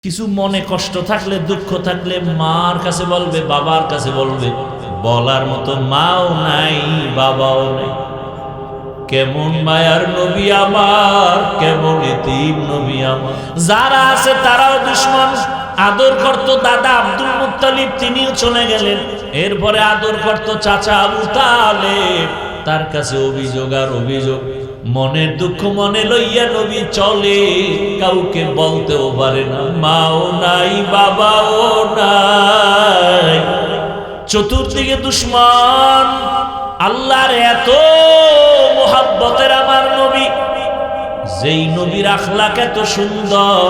কিছু মনে কষ্ট থাকলে, দুঃখ থাকলে মার কাছে বলবে, বাবার কাছে বলবে। বলার মতো মাও নাই, বাবাও নাই। কেমন মায়ার নবী আমার, কেমন এতিম নবী আমার। যারা আছে তারাও দুশমন। আদর করত দাদা আব্দুল মুত্তালিব, তিনিও চলে গেলেন। এরপরে আদর করত চাচা আবু তালেব, তার কাছে অভিযোগ আর অভিযোগ। মনের দুঃখ মনে লইয়া নবী চলে, কাউকে বলতেও পারে না। মাও নাই, বাবাও নাই, চতুর্দিকে দুশমন। আল্লাহর এত মুহাব্বতের আমার নবী, যেই নবীর আখলাক এত সুন্দর,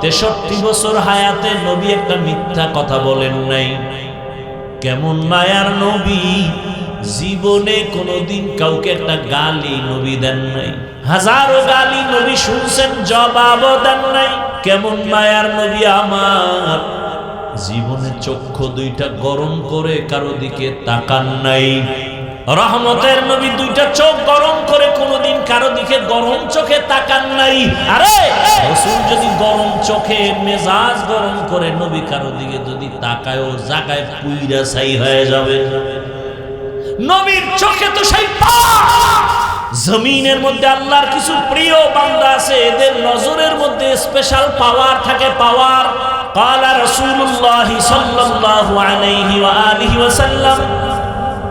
63 বছর হায়াতে নবী একটা মিথ্যা কথা বলেন নাই। কেমন মায়ার নবী, জীবনে কোনোদিন কাউকে একটা গালি নবী দেন নাই। হাজারো গালি নবী শুনছেন, জবাবও দেন নাই। কেমন মায়ার নবী আমার, জীবনে চক্ষু দুইটা গরম করে কারো দিকে তাকান নাই। রহমতের নবী দুইটা চোখ গরম করে কোনোদিন কারো দিকে গরম চোখে তাকান নাই। আরে রাসূল যদি গরম চোখে মেজাজ গরম করে নবী কারো দিকে যদি তাকায়, ও জায়গায় পুইরা ছাই হয়ে যাবে। নবীর চোখে তো সেই পাওয়ার। জমিনের মধ্যে আল্লাহর কিছু প্রিয় বান্দা আছে, এদের নজরের মধ্যে স্পেশাল পাওয়ার থাকে, পাওয়ার। قال رسول الله صلى الله عليه وآله وسلم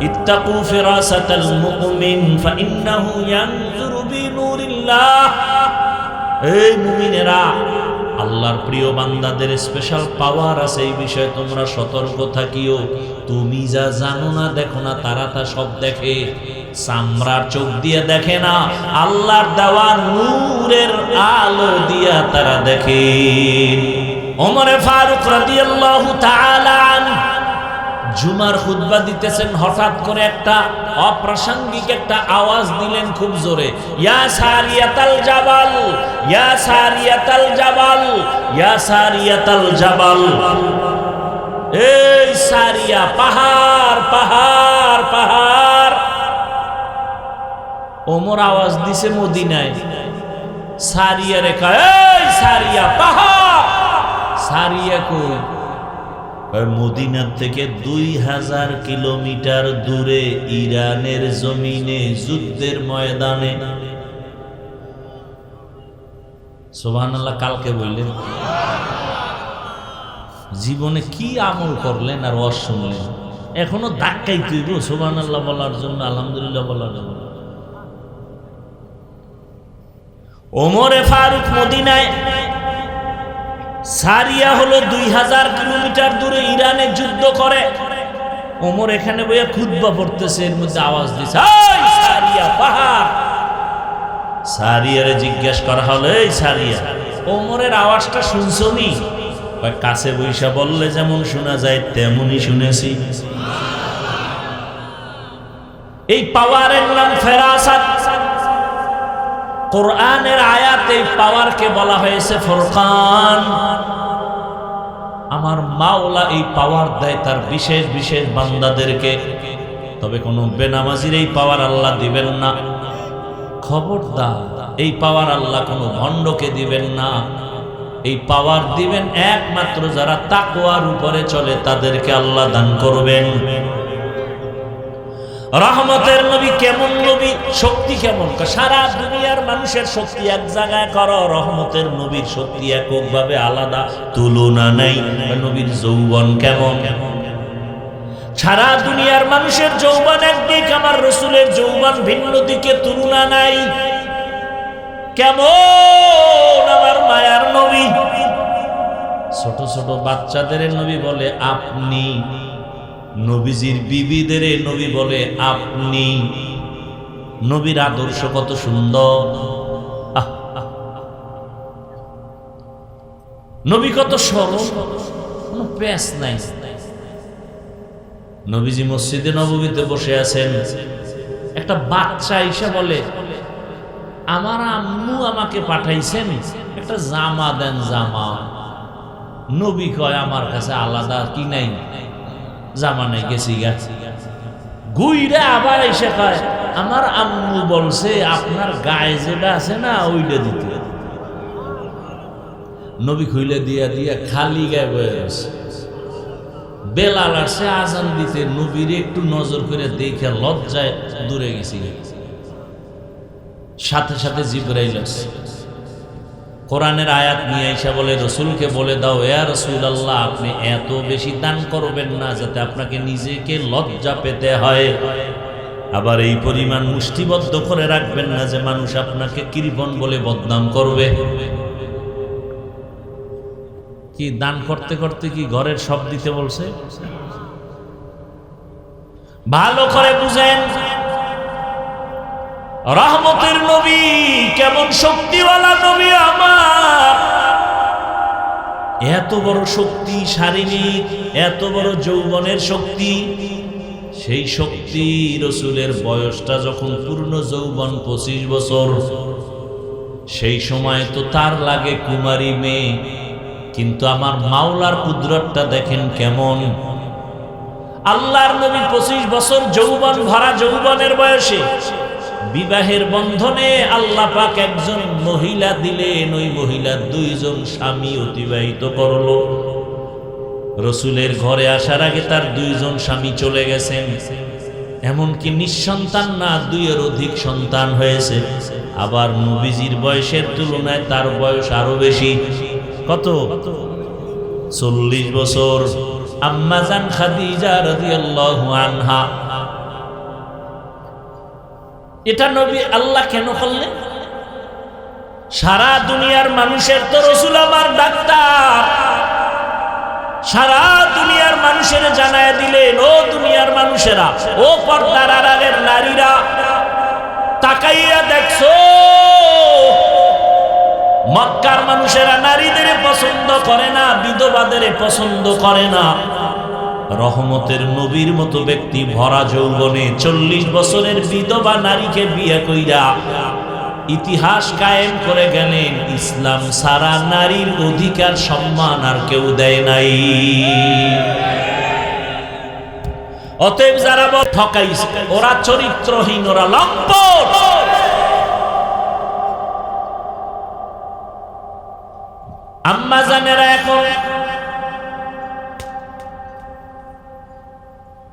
اتقوا فراسة المؤمن فإنه ينظر بنور الله। এই মুমিনেরা, আল্লাহর প্রিয় বান্দাদের স্পেশাল পাওয়ার আছে, এই বিষয়ে তোমরা সতর্ক থাকিও। তুমি যা জানো না, দেখো না, তারা তা সব দেখে। চামড়ার চোখ দিয়ে দেখে না, আল্লাহর দেওয়া নূরের আলো দিয়া তারা দেখে। ওমরে ফারুক রাদিয়াল্লাহু তাআলা আনহু জুমার খুতবা দিতেছেন, হঠাৎ করে একটা অপ্রাসঙ্গিক একটা আওয়াজ দিলেন খুব জোরে, ইয়া সারিয়াতাল জাবাল, ইয়া সারিয়াতাল জাবাল, ইয়া সারিয়াতাল জাবাল। এই সারিয়া, পাহাড় পাহাড় পাহাড়। ওমর আওয়াজ দিছে মদিনায়, সারিয়া রেখা, এই সারিয়া পাহাড়। সারিয়া কই? মদিনার থেকে 2000 কিলোমিটার দূরে, ইরানের জমিনে, যুদ্ধের ময়দানে। সুবহানাল্লাহ। কালকে বললেন, জীবনে কি আমল করলেন আর ওয়াজ শুনলেন, এখনো ধাক্কাই তুইব সুবহানাল্লাহ বলার জন্য, আলহামদুলিল্লাহ বলার জন্য। ওমরে ফারুক মদিনায়, সারিয়া হলো 2000 কিলোমিটার দূরে, ইরানে যুদ্ধ করে। ওমর এখানে বইয়া খুতবা পড়তেছে, এর মধ্যে আওয়াজ দিছে, এই সারিয়া পাহাড়। সারিয়ারে জিজ্ঞেস করা হলো, এই সারিয়া, ওমরের আওয়াজটা শুনছনি? কাছে বইসা বললে যেমন শোনা যায় তেমনই শুনেছি। এই পাওয়ারের নাম ফেরাসাত। কোরআনের আয়াতে পাওয়ারকে বলা হয়েছে ফুরকান। আমার মাওলা এই পাওয়ার দেয় তার বিশেষ বিশেষ বান্দাদেরকে, তবে কোন বেনামাজির এই পাওয়ার আল্লাহ দিবেন না। খবরদার, এই পাওয়ার আল্লাহ কোনো ভণ্ডকে দিবেন না। এই পাওয়ার দিবেন একমাত্র যারা তাকওয়ার উপরে চলে, তাদেরকে আল্লাহ দান করবেন। রহমতের নবী কেমন নবী, শক্তি কেমন? সারা দুনিয়ার মানুষের শক্তি এক জায়গায় করো, রহমতের নবীর শক্তি এককভাবে আলাদা, তুলনা নাই। নবীর যৌবন কেমন? সারা দুনিয়ার মানুষের যৌবন একদিক, আমার রাসূলের যৌবন ভিন্ন দিকে, তুলনা নাই। কেমন আমার মায়ার নবী! ছোট ছোট বাচ্চাদের নবী বলে আপনি, নবীজির বিবিদের নবী বলে আপনি। নবীর আদর্শ কত সুন্দর! নবী কত সরল, কোনো প্যাঁচ নাই। নবীজি মসজিদে নববীতে বসে আছেন, একটা বাচ্চা এসে বলে, আমার আম্মু আমাকে পাঠাইছেন, একটা জামা দেন, জামা। নবী কয়, আমার কাছে আলাদা কি নাই, জামা নাই, গেছি গা। গুইরা আবার এসে কয়, আমার আম্মু বলছে আপনার গায়ে যেটা আছে না, ওইটা দিতে। নবী খুইলে দিয়া দিয়া খালি গায়ে বয়ে গেছে। বেলাল আসছে আজান দিতে, নবীর একটু নজর করে দেখে লজ্জায় দূরে গেছি। সাথে সাথে জিবরাইল আসছে, কোরআনের আয়াত নিয়ে এসে বলে রসুলকে বলে দাও, ইয়া রাসূলুল্লাহ আপনি এত বেশি দান করবেন না যাতে আপনাকে নিজেকে লজ্জা পেতে হয়, আবার এই পরিমাণ মুষ্টিবদ্ধ করে রাখবেন না যে মানুষ আপনাকে কৃপণ বলে বদনাম করবে। কি দান করতে করতে কি ঘরের সব দিতে বলছে? ভালো করে বুঝেন, রহমতের নবী কেমন শক্তিওয়ালা নবী আমার। এত বড় শক্তি, শারীরিক এত বড় যৌবনের শক্তি, সেই শক্তি রসুলের বয়সটা যখন পূর্ণ যৌবন 25 বছর, সেই সময় তো তার লাগে কুমারী মেয়ে। কিন্তু আমার মাওলার কুদরতটা দেখেন কেমন। আল্লাহর নবী 25 বছর যৌবন ভরা যৌবনের বয়সে বিবাহের বন্ধনে আল্লাহ পাক একজন মহিলা দিলেন, ওই মহিলা 2 জন স্বামী অতিবাহিত করলো। রসুলের ঘরে আসার আগে তার 2 জন স্বামী চলে গেছেন, এমনকি নিঃসন্তান না 2-এর অধিক সন্তান হয়েছে। আবার নবীজির বয়সের তুলনায় তার বয়স আরো বেশি। কত? 40 বছর। আম্মা জান খাদিজা রাদিয়াল্লাহু আনহা। এটা নবী আল্লাহ কেন করলেন? সারা দুনিয়ার মানুষের তো রসুল আমার ডাক্তার, সারা দুনিয়ার মানুষের জানায় দিলেন, ও দুনিয়ার মানুষেরা, ও পর্দার আড়ালের নারীরা, তাকাইয়া দেখছো মক্কার মানুষেরা নারীদের পছন্দ করে না, বিধবাদের পছন্দ করে না। রহমতের নবীর মতো ব্যক্তি ভরা যৌবনে 40 বছরের বিধবা নারীকে বিয়ে কইরা ইতিহাস কায়েম করে গেলেন। ইসলাম সারা নারীর অধিকার সম্মান আর কেউ দেয় নাই। অতএব যারা ঠকাইছে ওরা চরিত্রহীন, ওরা লম্পট। আম্মা জানেরা এখন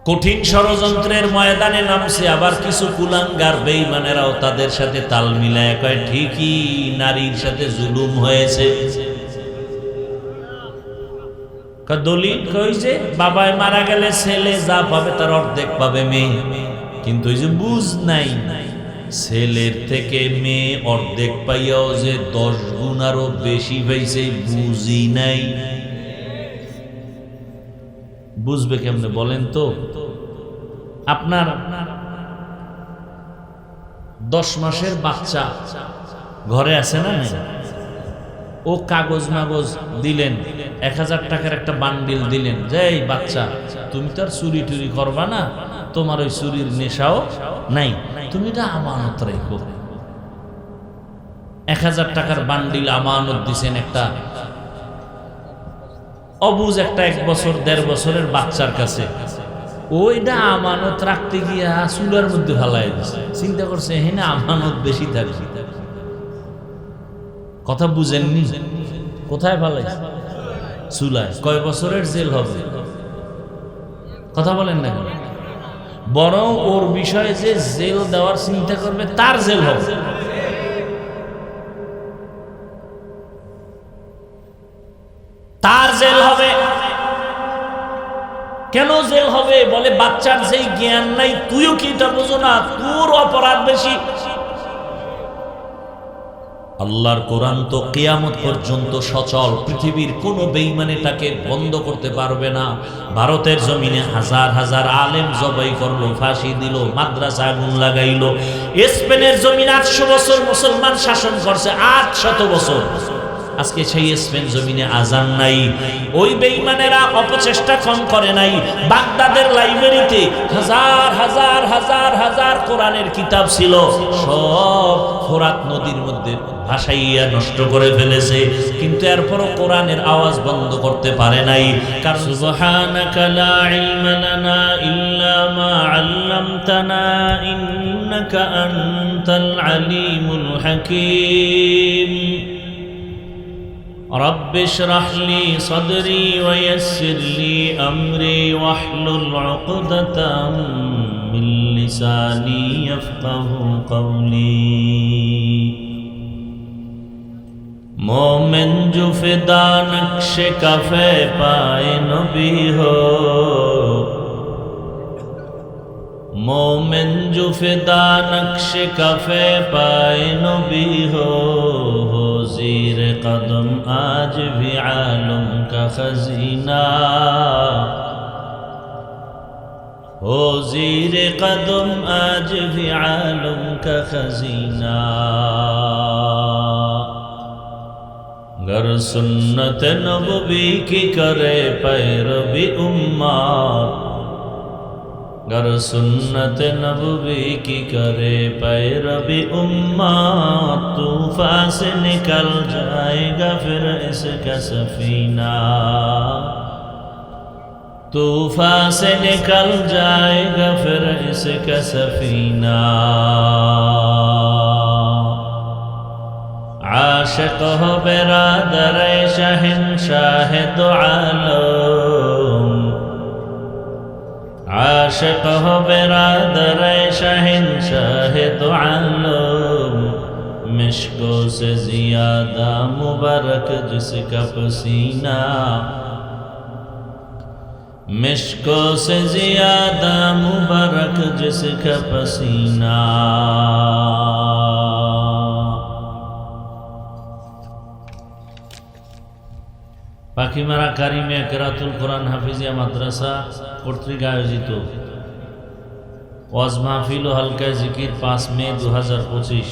কঠিন ষড়যন্ত্রের ময়দানে নামছে। আবার কিছু কুলাঙ্গার বেঈমানেরাও তাদের সাথে তাল মিলায় কয় ঠিকই নারীর সাথে জুলুম হয়েছে। দলিল কই যে বাবায় মারা গেলে ছেলে যা পাবে তার অর্ধেক পাবে মেয়ে, কিন্তু ওই যে বুঝ নাই, ছেলের থেকে মেয়ে অর্ধেক পাইয়াও যে 10 গুণ আরো বেশি পাইছে, বুঝি নাই। বুঝবে কেমনে বলেন তো? আপনার 10 মাসের বাচ্চা ঘরে আছে না নাই? ও কাগজ মাগজ দিলেন, 1000 টাকার একটা বান্ডিল দিলেন, যে এই বাচ্চা তুমি তো আর চুরি টুরি করবা না, তোমার ওই চুরির নেশাও নাই, তুমি এটা আমানত রাখো। 1000 টাকার বান্ডিল আমানত দিছেন একটা অবুজ একটা 1 বছর 1.5 বছরের বাচ্চার কাছে। ওইটা আমানত রাখতে গিয়া চুলার মধ্যে ফালাই দিছে। চিন্তা করছে হ্যাঁ আমানত বেশি থাকবে। কথা বুঝেননি? কোথায় ফালাইছে? চুলায়। কয় বছরের জেল হবে? কথা বলেন না। বরং ওর বিষয়ে যে জেল দেওয়ার চিন্তা করবে তার জেল হবে। তার জেল হবে। কেন জেল হবে? বলে বাচ্চার যেই জ্ঞান নাই, তুইও কি এটা বোঝো না? তোর অপরাধ বেশি। আল্লাহর কোরআন তো কিয়ামত পর্যন্ত সচল, পৃথিবীর কোনো বেঈমান এটাকে বন্ধ করতে পারবে না। ভারতের জমিনে হাজার হাজার আলেম জবাই করলো, ফাঁসি দিল, মাদ্রাসা আগুন লাগাইলো। স্পেনের জমিনে 800 বছর মুসলমান শাসন করছে, 800 বছর। আজকে সেই স্পেন জমিনে আজান নাই। ওই বেঈমানেরা অপচেষ্টা কম করে নাই। বাগদাদের লাইব্রেরিতে হাজার হাজার হাজার হাজার কোরআনের কিতাব ছিল, সব ফোরাত নদীর মধ্যে ভাসাইয়া নষ্ট করে ফেলেছে, কিন্তু এরপরও কোরআনের আওয়াজ বন্ধ করতে পারে নাই। কারণ সুবহানাকা লা ইলমা লানা ইল্লা মা আল্লামতানা ইন্নাকা আনতাল আলিমুল হাকীম। رب اشرح لي صدري ويسر لي أمري واحلل عقدة من لساني يفقه قولي मोमिन जो फिदा नक्श कफे पाए नबी हो मोमिन जो फिदा नक्श कफे पाए नबी हो ज़ीर कदम आज भी आलम का खजीना हो ज़ीर कदम आज भी आलम का खजीना गर सुन्नत नबवी की करे पैरवी उम्मत गर सुन्नत नबवी की करे पैरवी उम्मत तूफान से निकल जाएगा फिर इसका सफीना तूफान से निकल जाएगा फिर इसका सफीना आशिक हो बिरादर शहंशाह दो आलम आशिक हो बिरादर शहंशाह दो आलम मिश्को से ज़ियादा मुबारक जिसका पसीना मिश्को से ज़ियादा मुबारक जिसका पसीना পাখিমারা কারিমিয়া কেরাতুল কোরআন হাফিজিয়া মাদ্রাসা কর্তৃক আয়োজিত ওয়াজ মাহফিল ও হালকা জিকির 5 মে 2025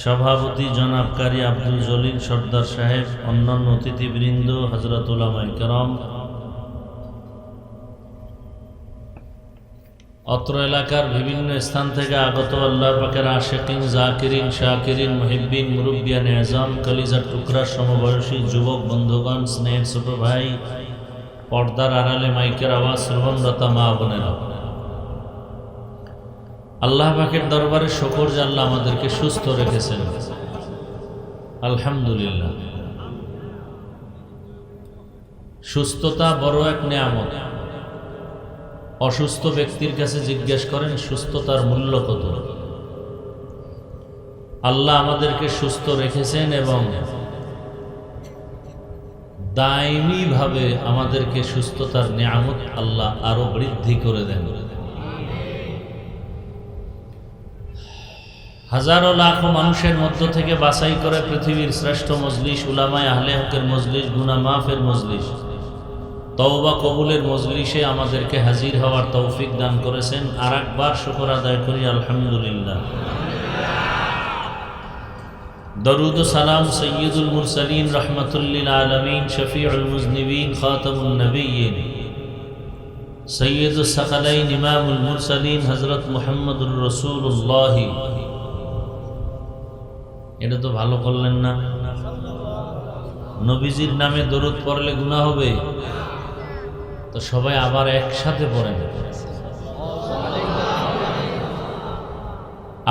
সভাপতি জনাব কারি আব্দুল জলিল সর্দার সাহেব অন্যান্য অতিথিবৃন্দ হযরত উলামায়ে কেরাম অত্র এলাকার বিভিন্ন স্থান থেকে আগত আল্লাহ পাকের আশিকিন জাকিরিন শাকিরিন মুহিব্বিন মুরব্বিয়ান আযম কলিজার টুকরা সমবয়সী যুবক বন্ধুগণ স্নেহের ছোট ভাই পর্দার আড়ালে মাইকের আওয়াজ শ্রবণরত মা বোনেরা আল্লাহ পাকের দরবারে শুকর যে আল্লাহ আমাদেরকে সুস্থ রেখেছেন আলহামদুলিল্লাহ সুস্থতা বড় এক নিয়ামত অসুস্থ ব্যক্তির কাছে জিজ্ঞেস করেন সুস্থতার মূল্য কত আল্লাহ আমাদেরকে সুস্থ রেখেছেন এবং দায়মি ভাবে আমাদেরকে সুস্থতার নিয়ামত আল্লাহ আরো বৃদ্ধি করে দেন হাজারো লাখো মানুষের মধ্য থেকে বাছাই করে পৃথিবীর শ্রেষ্ঠ মজলিস উলামায়ে আহলে হকের মজলিস গুনাহ মাফের মজলিস তওবা কবুলের মজলিসে আমাদেরকে হাজির হওয়ার তৌফিক দান করেছেন আরেকবার শুকর আদায় করি আলহামদুলিল্লাহ দরুদ ও সালাম সাইয়্যিদুল মুরসালিন রাহমাতুল লিল আলামিন শফিউল মুজনিবিন খাতামুন নবিয়্যিন সাইয়্যিদুস সাকালাইন ইমামুল মুরসালিন হযরত মুহাম্মদুর রাসূলুল্লাহ এটা তো ভালো করলেন না নবীজির নামে দরুদ পড়লে গুনাহ হবে তো সবাই আবার একসাথে পড়েন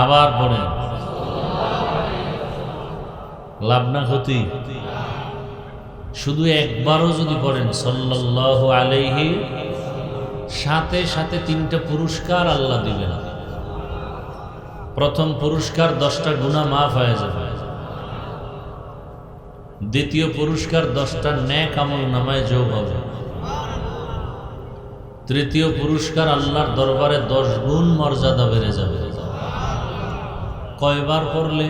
আবার পড়েন লাভ না ক্ষতি শুধু একবারও যদি পড়েন সাল্লাল্লাহু আলাইহি সাথে সাথে 3টা পুরস্কার আল্লাহ দিবেন প্রথম পুরস্কার 10টা গুনাহ মাফ হয়ে যাবে দ্বিতীয় পুরস্কার 10টা নেক আমল নামায় যোগ হবে তৃতীয় পুরস্কার আল্লাহর দরবারে 10 গুণ মর্যাদা বেড়ে যাবে কয়বার পড়লে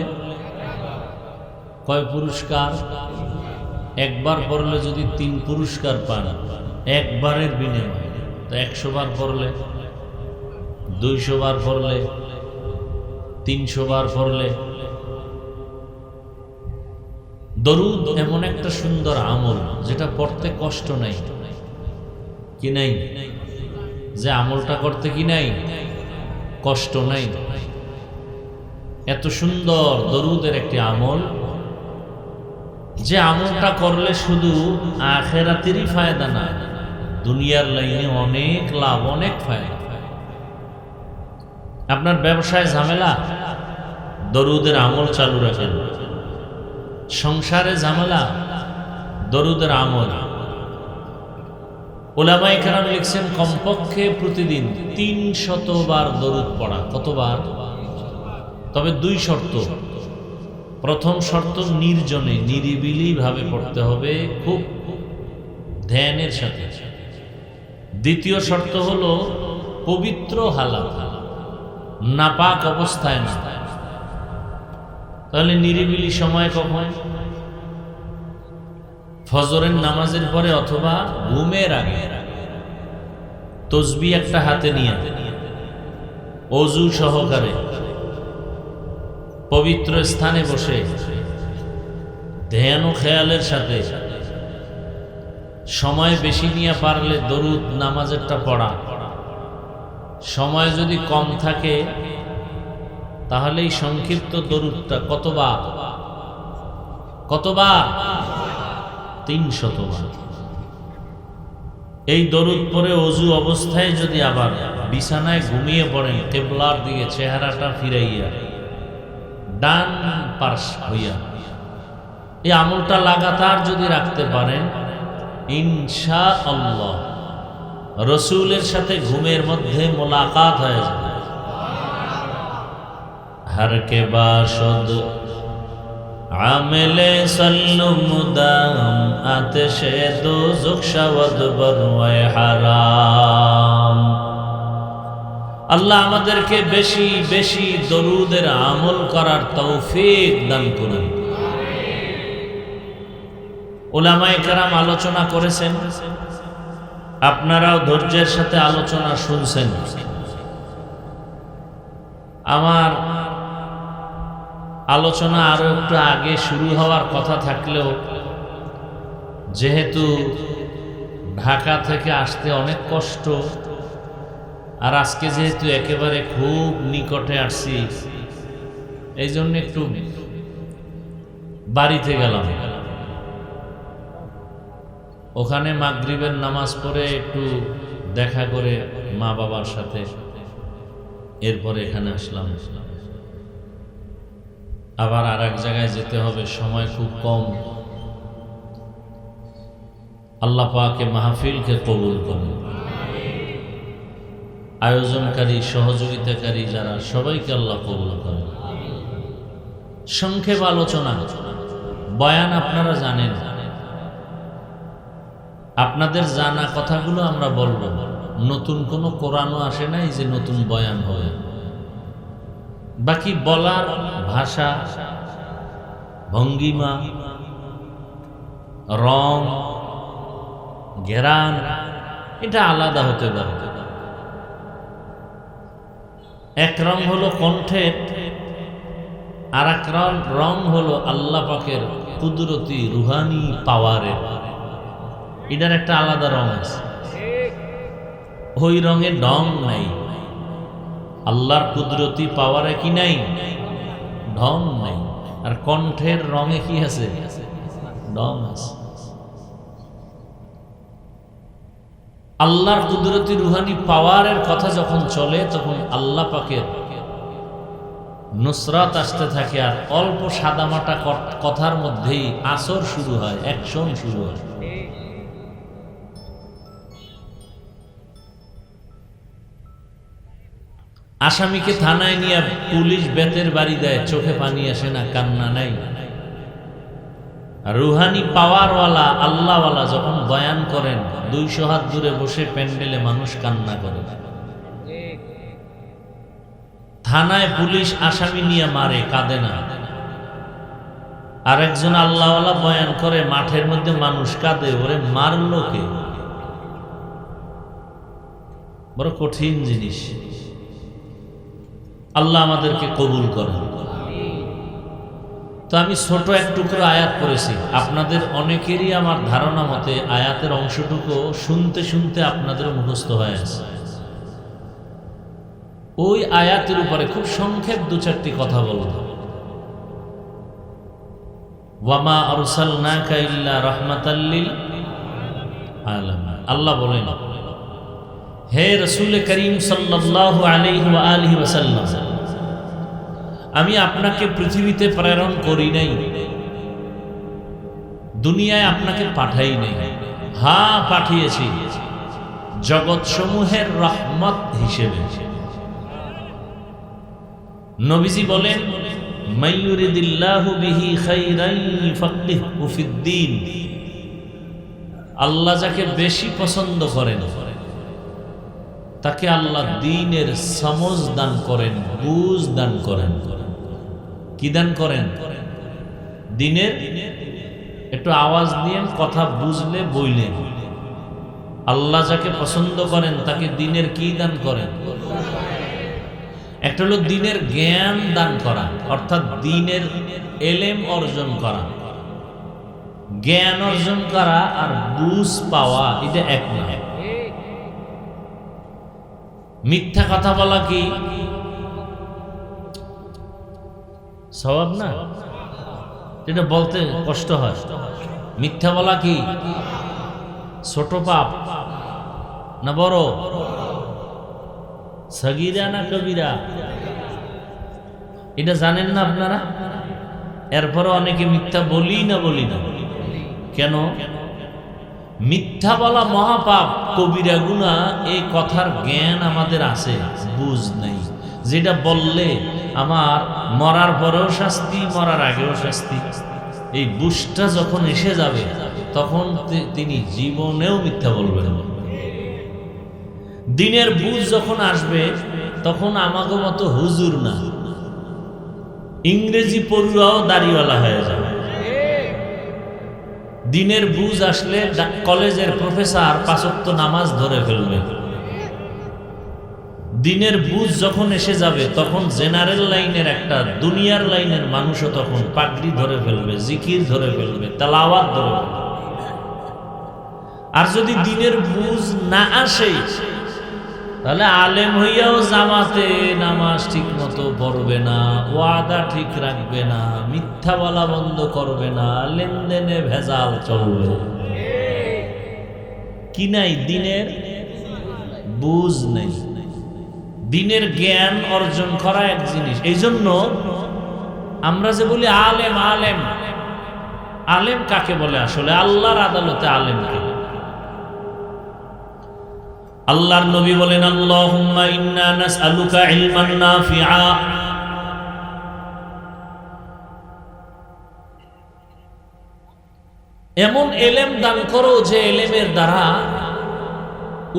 কয় পুরস্কার একবার পড়লে যদি 3 পুরস্কার পান একবারের বিনিময়ে তো 100 বার পড়লে 200 বার পড়লে 300 বার পড়লে দরুদ এমন একটা সুন্দর আমল যেটা পড়তে কষ্ট নাই কি নাই যে আমলটা করতে কি নাই কষ্ট নাই এত সুন্দর দরুদের একটি আমল যে আমলটা করলে শুধু আখিরাতেরই ফায়দা না দুনিয়ার লাইনে অনেক লাভ অনেক ফায়দা আপনার ব্যবসায় ঝামেলা দরুদের আমল চালু রাখেন সংসারে ঝামেলা, দরুদের আমল। উলামায়ে কেরাম লিখছেন কমপক্ষে প্রতিদিন ৩০০ বার দরুদ পড়া। কতবার? তবে ২ শর্ত। প্রথম শর্ত নির্জনে, নিরিবিলি ভাবে পড়তে হবে, খুব ধ্যানের সাথে। দ্বিতীয় শর্ত হলো পবিত্র হালাত, নাপাক অবস্থায় না। তাহলে নিরিবিলি সময় কখন? ফজরের নামাজের পরে অথবা ঘুমের আগে। তসবিহ একটা হাতে নিয়ে অজু সহকারে পবিত্র স্থানে বসে ধ্যান ও খেয়ালের সাথে সময় বেশি নিয়ে পারলে দরুদ নামাজেরটা পড়া। সময় যদি কম থাকে তাহলে এই সংক্ষিপ্ত দরুদটা কতবার? ৩০০ বার। এই দরুদ পরে অজু অবস্থায় যদি আবার বিছানায় ঘুমিয়ে পড়েন, কিবলার দিকে চেহারাটা ফিরাইয়া ডান পাশ হইয়া, এই আমলটা লাগাতার যদি রাখতে পারেন, ইনশাআল্লাহ রসুলের সাথে ঘুমের মধ্যে মোলাকাত হয়ে যাবে। हर के बाशद आमिले सल्लु मुदाम आतिशे दोज़ख शवद बरवे हराम। আল্লাহ আমাদেরকে বেশি বেশি দরুদের আমল করার তৌফিক দান করুন। উলামায়ে কেরাম আলোচনা করেছেন, আপনারাও ধৈর্যের সাথে আলোচনা শুনছেন। আমার আলোচনা আরো একটু আগে শুরু হওয়ার কথা থাকলেও যেহেতু ঢাকা থেকে আসতে অনেক কষ্ট, আর আজকে যেহেতু একেবারে খুব নিকটে আসছি, এই জন্য একটু বাড়িতে গেলাম। ওখানে মাগরিবের নামাজ পড়ে একটু দেখা করে মা বাবার সাথে, এরপরে এখানে আসলাম। আবার আর এক জায়গায় যেতে হবে, সময় খুব কম। আল্লাহ পাকে মাহফিলকে কবুল করুন। আয়োজনকারী, সহযোগিতাকারী যারা, সবাইকে আল্লাহ কবুল করেন। সংক্ষেপ আলোচনা, বয়ান আপনারা জানেন, আপনাদের জানা কথাগুলো আমরা বলবো। নতুন কোনো কোরআনও আসে নাই যে নতুন বয়ান হয়। বাকি বলার ভাষা, ভঙ্গিমা, রং, ঘেরান, এটা আলাদা হতে পারে। এক রং হলো কণ্ঠের, আর এক রং হলো আল্লাহ পাকের কুদরতি রুহানি পাওয়ারের। এটার একটা আলাদা রং আছে। ওই রঙে ঢং নাই। আল্লাহর কুদরতি পাওয়ারে কি নাই? ঢং নাই। আর কণ্ঠের রঙে কি আছে? ঢং আছে। আল্লাহর কুদরতি রুহানি পাওয়ারের কথা যখন চলে, তখন আল্লাহ পাকের নুসরাত আসতে থাকে। আর অল্প সাদামাটা কথার মধ্যেই আসর শুরু হয়, অ্যাকশন শুরু হয়। আসামিকে থানায় নিয়ে পুলিশ বেতের বাড়ি দেয়, চোখে পানি আসে না, কান্না নাই। রুহানি পাওয়ারওয়ালা আল্লাহওয়ালা যখন বয়ান করেন, 200 হাত দূরে বসে প্যান্ডেলে মানুষ কান্না করে। থানায় পুলিশ আসামি নিয়ে মারে, কাঁদে না। আরেকজন আল্লাহওয়ালা বয়ান করে, মাঠের মধ্যে মানুষ কাঁদে, ওরে মারলো কে? বড় কঠিন জিনিস। আল্লাহ আমাদেরকে কবুল করেন। তো আমি ছোট এক টুকরো আয়াত পড়েছি। আপনাদের অনেকেরই আমার ধারণা মতে আয়াতের অংশটুকু শুনতে শুনতে আপনাদের মুখস্থ হয়ে আছে। ওই আয়াতের উপরে খুব সংক্ষেপ 2-4টি কথা বলব। ওয়ামা আরসালনাকা ইল্লা রাহমাতাল লিল আলামিন। আল্লাহ বলেন, হে রাসূল করিম সাল্লাল্লাহু আলাইহি ওয়া আলিহি ওয়াসাল্লাম, আমি আপনাকে পৃথিবীতে প্রেরণ করি নাই দুনিয়ায় আপনাকে পাঠাই নেই, হ্যাঁ পাঠিয়েছি জগৎ সমূহের রহমত হিসেবে। নবীজি বলেন, মাইয়ুরিদিল্লাহু বিহি খাইরান ফাক্কিহহু ফিদ্দীন। আল্লাহ যাকে বেশি পছন্দ করেন তাকে আল্লাহ দ্বীনের সমঝ দান করেন, বুঝ দান করেন। কি দান করেন? দ্বীনের একটু আওয়াজ দিয়ে কথা বুঝলে বইলেন। আল্লাহ যাকে পছন্দ করেন তাকে দ্বীনের কি দান করেন? একটা হলো দ্বীনের জ্ঞান দান করা, অর্থাৎ দ্বীনের এলেম অর্জন করা। জ্ঞান অর্জন করা আর বুঝ পাওয়া এটা এক না। মিথ্যা কথা বলা কি সওয়াব না? এটা বলতে কষ্ট হয়। মিথ্যা বলা কি ছোট পাপ না বড়? সগীরা না কবিরা? এটা জানেন না আপনারা? এরপরও অনেকে মিথ্যা বলি না কেন? মিথ্যা বলা মহাপাপ, কবিরা গুনাহ। এই কথার জ্ঞান আমাদের আছে, বুঝ নেই। যেটা বললে আমার মরার পরেও শাস্তি, মরার আগেও শাস্তি। এই বুঝটা যখন এসে যাবে তখন তিনি জীবনেও মিথ্যা বলবেন। দ্বীনের বুঝ যখন আসবে তখন আমাকে মতো হুজুর না, ইংরেজি পড়ুয়াও দাড়িওয়ালা হয়ে যাবে। দ্বীনের বুঝ আসলে কলেজের প্রফেসর 5 ওয়াক্ত নামাজ ধরে ফেলবে। দ্বীনের বুঝ যখন এসে যাবে তখন জেনারেল লাইনের একটা দুনিয়ার লাইনের মানুষও তখন পাগড়ি ধরে ফেলবে, জিকির ধরে ফেলবে, তেলাওয়াত ধরে ফেলবে। আর যদি দ্বীনের বুঝ না আসে তাহলে আলেম হইয়াও জামাতে নামাজ ঠিক মতো পড়বে না, ওয়াদা ঠিক রাখবে না, মিথ্যা বলা বন্ধ করবে না, লেনদেনে ভেজাল চলবে। কি নাই? দ্বীনের বুঝ নেই। দ্বীনের জ্ঞান অর্জন করা এক জিনিস। এই জন্য আমরা যে বলি আলেম আলেম, আলেম কাকে বলে? আসলে আল্লাহর আদালতে আলেমকে। আল্লাহর নবী বলেন, আল্লাহুম্মা ইন্না নাসআলুকা ইলমান নাফিআ। এমন এলেম দান করো যে এলেমের দ্বারা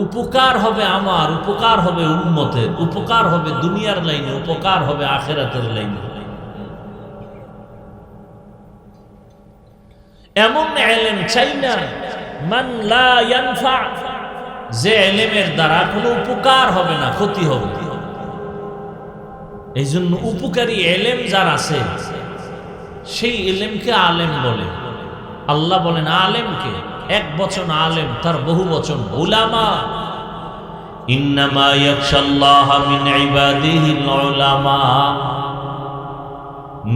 উপকার হবে আমার, উপকার হবে উম্মতের, উপকার হবে দুনিয়ার লাইনে, উপকার হবে আখিরাতের লাইনে। এমন এলেম চাই না মান লা ইয়ানফা, যে এলেমের দ্বারা কোনো উপকার হবে না, ক্ষতি হবে। এই জন্য উপকারী এলেম যার আছে সেই এলেমকে আলেম বলে। আল্লাহ বলেন আলেমকে, এক বচন আলেম, তার বহু বচন উলামা। ইন্নামা ইয়াখশাল্লাহা মিন ইবাদিহিল উলামা।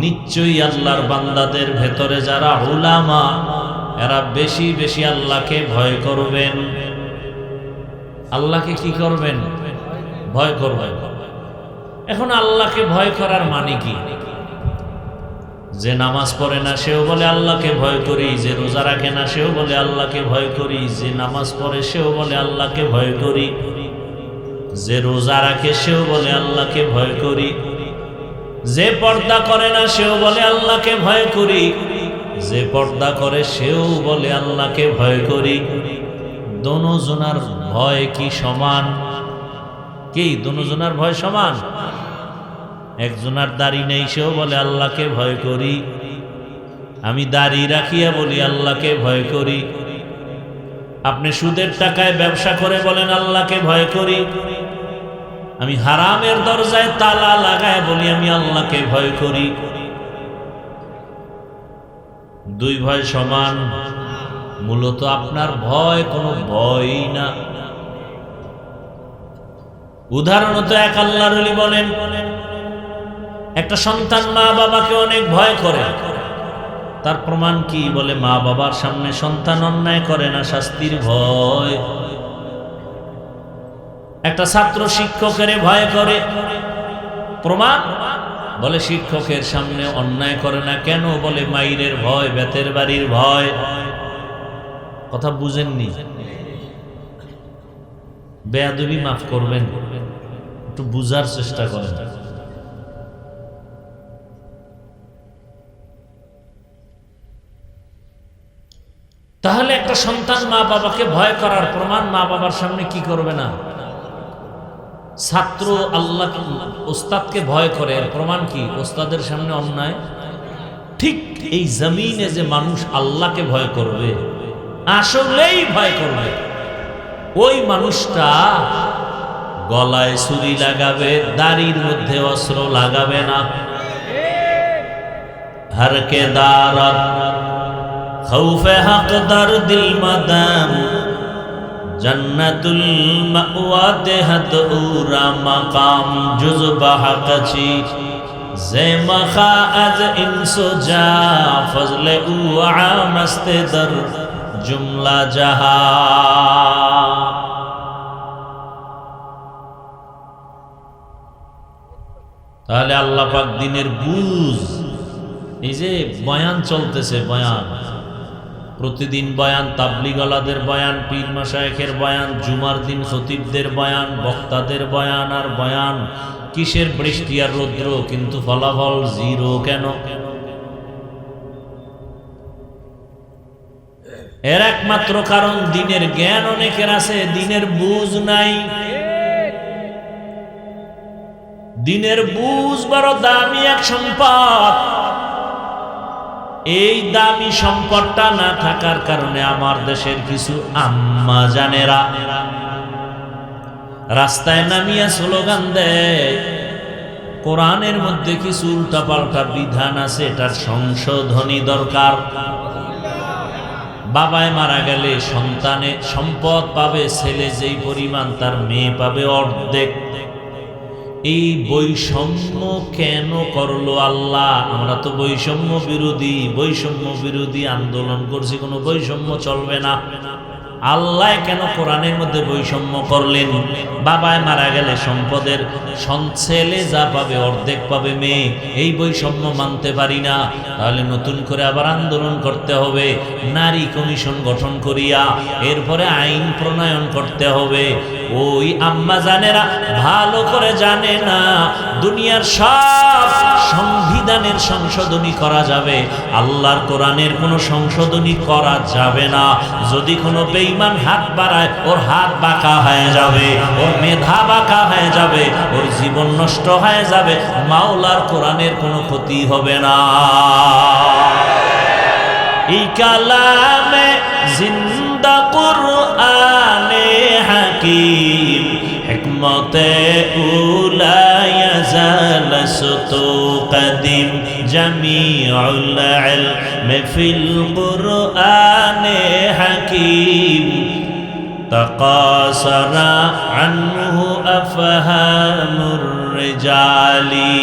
নিশ্চয়ই আল্লাহর বান্দাদের ভেতরে যারা উলামা, এরা বেশি বেশি আল্লাহকে ভয় করবেন। আল্লাহকে কি করবেন? ভয় করবেন। এখন আল্লাহকে ভয় করার মানে কি? যে নামাজ পড়ে না সেও বলে আল্লাহকে ভয় করি, যে রোজা রাখে না সেও বলে আল্লাহকে ভয় করি, যে নামাজ পড়ে সেও বলে আল্লাহকে ভয় করি, যে রোজা রাখে সেও বলে আল্লাহকে ভয় করি, যে পর্দা করে না সেও বলে আল্লাহকে ভয় করি, যে পর্দা করে সেও বলে আল্লাহকে ভয় করি। দোনোজনার ভয় কি সমান? কি দোনোজনার ভয় সমান? একজনার দাড়ি নেই সেও বলে আল্লাহকে ভয় করি, আমি দাড়ি রাখিয়া বলি আল্লাহকে ভয় করি। আপনি সুদের টাকায় ব্যবসা করে বলেন আল্লাহকে ভয় করি, আমি হারামের দরজায় তালা লাগায় বলি আমি আল্লাহকে ভয় করি। দুই ভয় সমান? মূলত আপনার ভয় কোনো ভয়ই না। উদাহরণত এক আল্লাহর ওলি বলেন, একটা সন্তান মা বাবাকে অনেক ভয় করে। তার প্রমাণ কি? বলে মা বাবার সামনে সন্তান অন্যায় করে না, শাস্তির ভয়। একটা ছাত্র শিক্ষকের ভয় করে, প্রমাণ? বলে শিক্ষকের সামনে অন্যায় করে না কেন? বলে মাইরের ভয়, বেতের বাড়ির ভয়। কথা বুঝেননি? বেয়াদবি মাফ করবেন, একটু বুঝার চেষ্টা করেন। তাহলে একটা সন্তান মা বাবাকে ভয় করার প্রমাণ মা বাবার সামনে কি করবে না? ছাত্র আল্লাহ ওস্তাদকে ভয় করে, এর প্রমাণ কি? ওস্তাদের সামনে অন্যায়। ঠিক এই জমিনে যে মানুষ আল্লাহকে ভয় করবে, আসলেই ভয় করবে, ওই মানুষটা গলায় ছুরি লাগাবে, দাড়ির মধ্যে অস্ত্র লাগাবে না। হরকে দারত খৌফে হক দার দিল মাদাম জন্নতুল মাওয়া দেহত উরা মাকাম জুজবা হকচি জেমখা আজ ইনসো জা ফজলে উ আমস্তে দর জুমলা জাহা। তাহলে আল্লাহ পাক দিনের বুঝ, এই যে বয়ান চলতেছে, বয়ান প্রতিদিন বয়ান, তাবলিগওয়ালাদের বয়ান, পীর মাশায়েখের বয়ান, জুমার দিন খতিবদের বয়ান, বক্তাদের বয়ান আর বয়ান, কিসের বৃষ্টি আর রৌদ্র, কিন্তু ফলাফল জিরো। কেন? এর একমাত্র কারণ দিনের জ্ঞান অনেকের আছে, দিনের বুঝ নাই। দিনের বুঝ বড় দামি এক সম্পদ। এই দামি সম্পদটা না থাকার কারণে আমার দেশের কিছু আম্মা জানেরা রাস্তায় নামিয়া স্লোগান দেয়, কোরআনের মধ্যে কিছু উল্টাপাল্টা বিধান আছে, এটার সংশোধনী দরকার। বাবায় মারা গেলে সন্তানে সম্পদ পাবে, ছেলে যেই পরিমাণ তার মেয়ে পাবে অর্ধেক। এই বৈষম্য কেন করলো আল্লাহ? আমরা তো বৈষম্য বিরোধী আন্দোলন করছি, কোনো বৈষম্য চলবে না। আল্লাহ কেন কোরআনের মধ্যে বৈষম্য করলেন? বাবায় মারা গেলে সম্পদের ছেলে যা পাবে অর্ধেক পাবে মেয়ে, এই বৈষম্য মানতে পারি না। তাহলে নতুন করে আবার আন্দোলন করতে হবে, নারী কমিশন গঠন করিয়া এরপরে আইন প্রণয়ন করতে হবে। ওই আম্মা জানেরা ভালো করে জানে না, দুনিয়ার সব সংবিধানের সংশোধনী করা যাবে, আল্লাহর কোরআনের কোনো সংশোধনী করা যাবে না। যদি কোনো বেঈমান হাত বাড়ায়, ওর হাত বাঁকা হয়ে যাবে, ওর মেধা বাঁকা হয়ে যাবে, ওর জীবন নষ্ট হয়ে যাবে, মাওলার কোরআনের কোনো ক্ষতি হবে না। এই কালামে জিন্দা কুরআনে হাকিম হিকমতে উলা ইয়াজাল সুতু কদিম জামিউল ইলম ফিল কুরআনে হাকিম তাকাসারা আনহু আফহামুর রিজালি।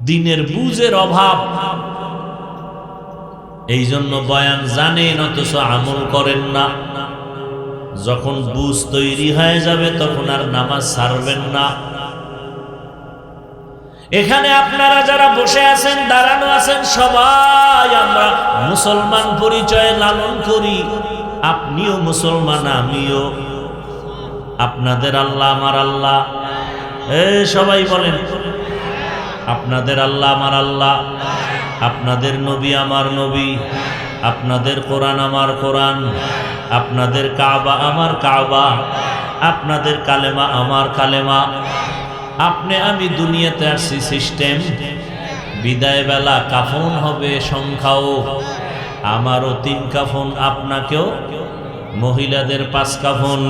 দিনের বুঝের অভাব, এই জন্য বয়ান জানেন অথচ আমল করেন না। যখন বুঝ তৈরি হয়ে যাবে তখন আর নামাজ ছাড়বেন না। এখানে আপনারা যারা বসে আছেন, দাঁড়ানো আছেন, সবাই আমরা মুসলমান পরিচয় লালন করি। আপনিও মুসলমান, আমিও। আপনাদের আল্লাহ আমার আল্লাহ, সবাই বলেন আপনাদের আল্লাহ আমার আল্লাহ, আপনাদের নবী আমার নবী, আপনাদের কোরআন আমার কোরআন, আপনাদের কাবা আমার কাবা, আপনাদের কালেমা আমার কালেমা। আপনি আমি দুনিয়াতে আসছি সিস্টেম, বিদায় বেলা কাফন হবে সংখ্যাও, আমারও 3 কাফন, আপনাকেও মহিলাদের 5 কাফন।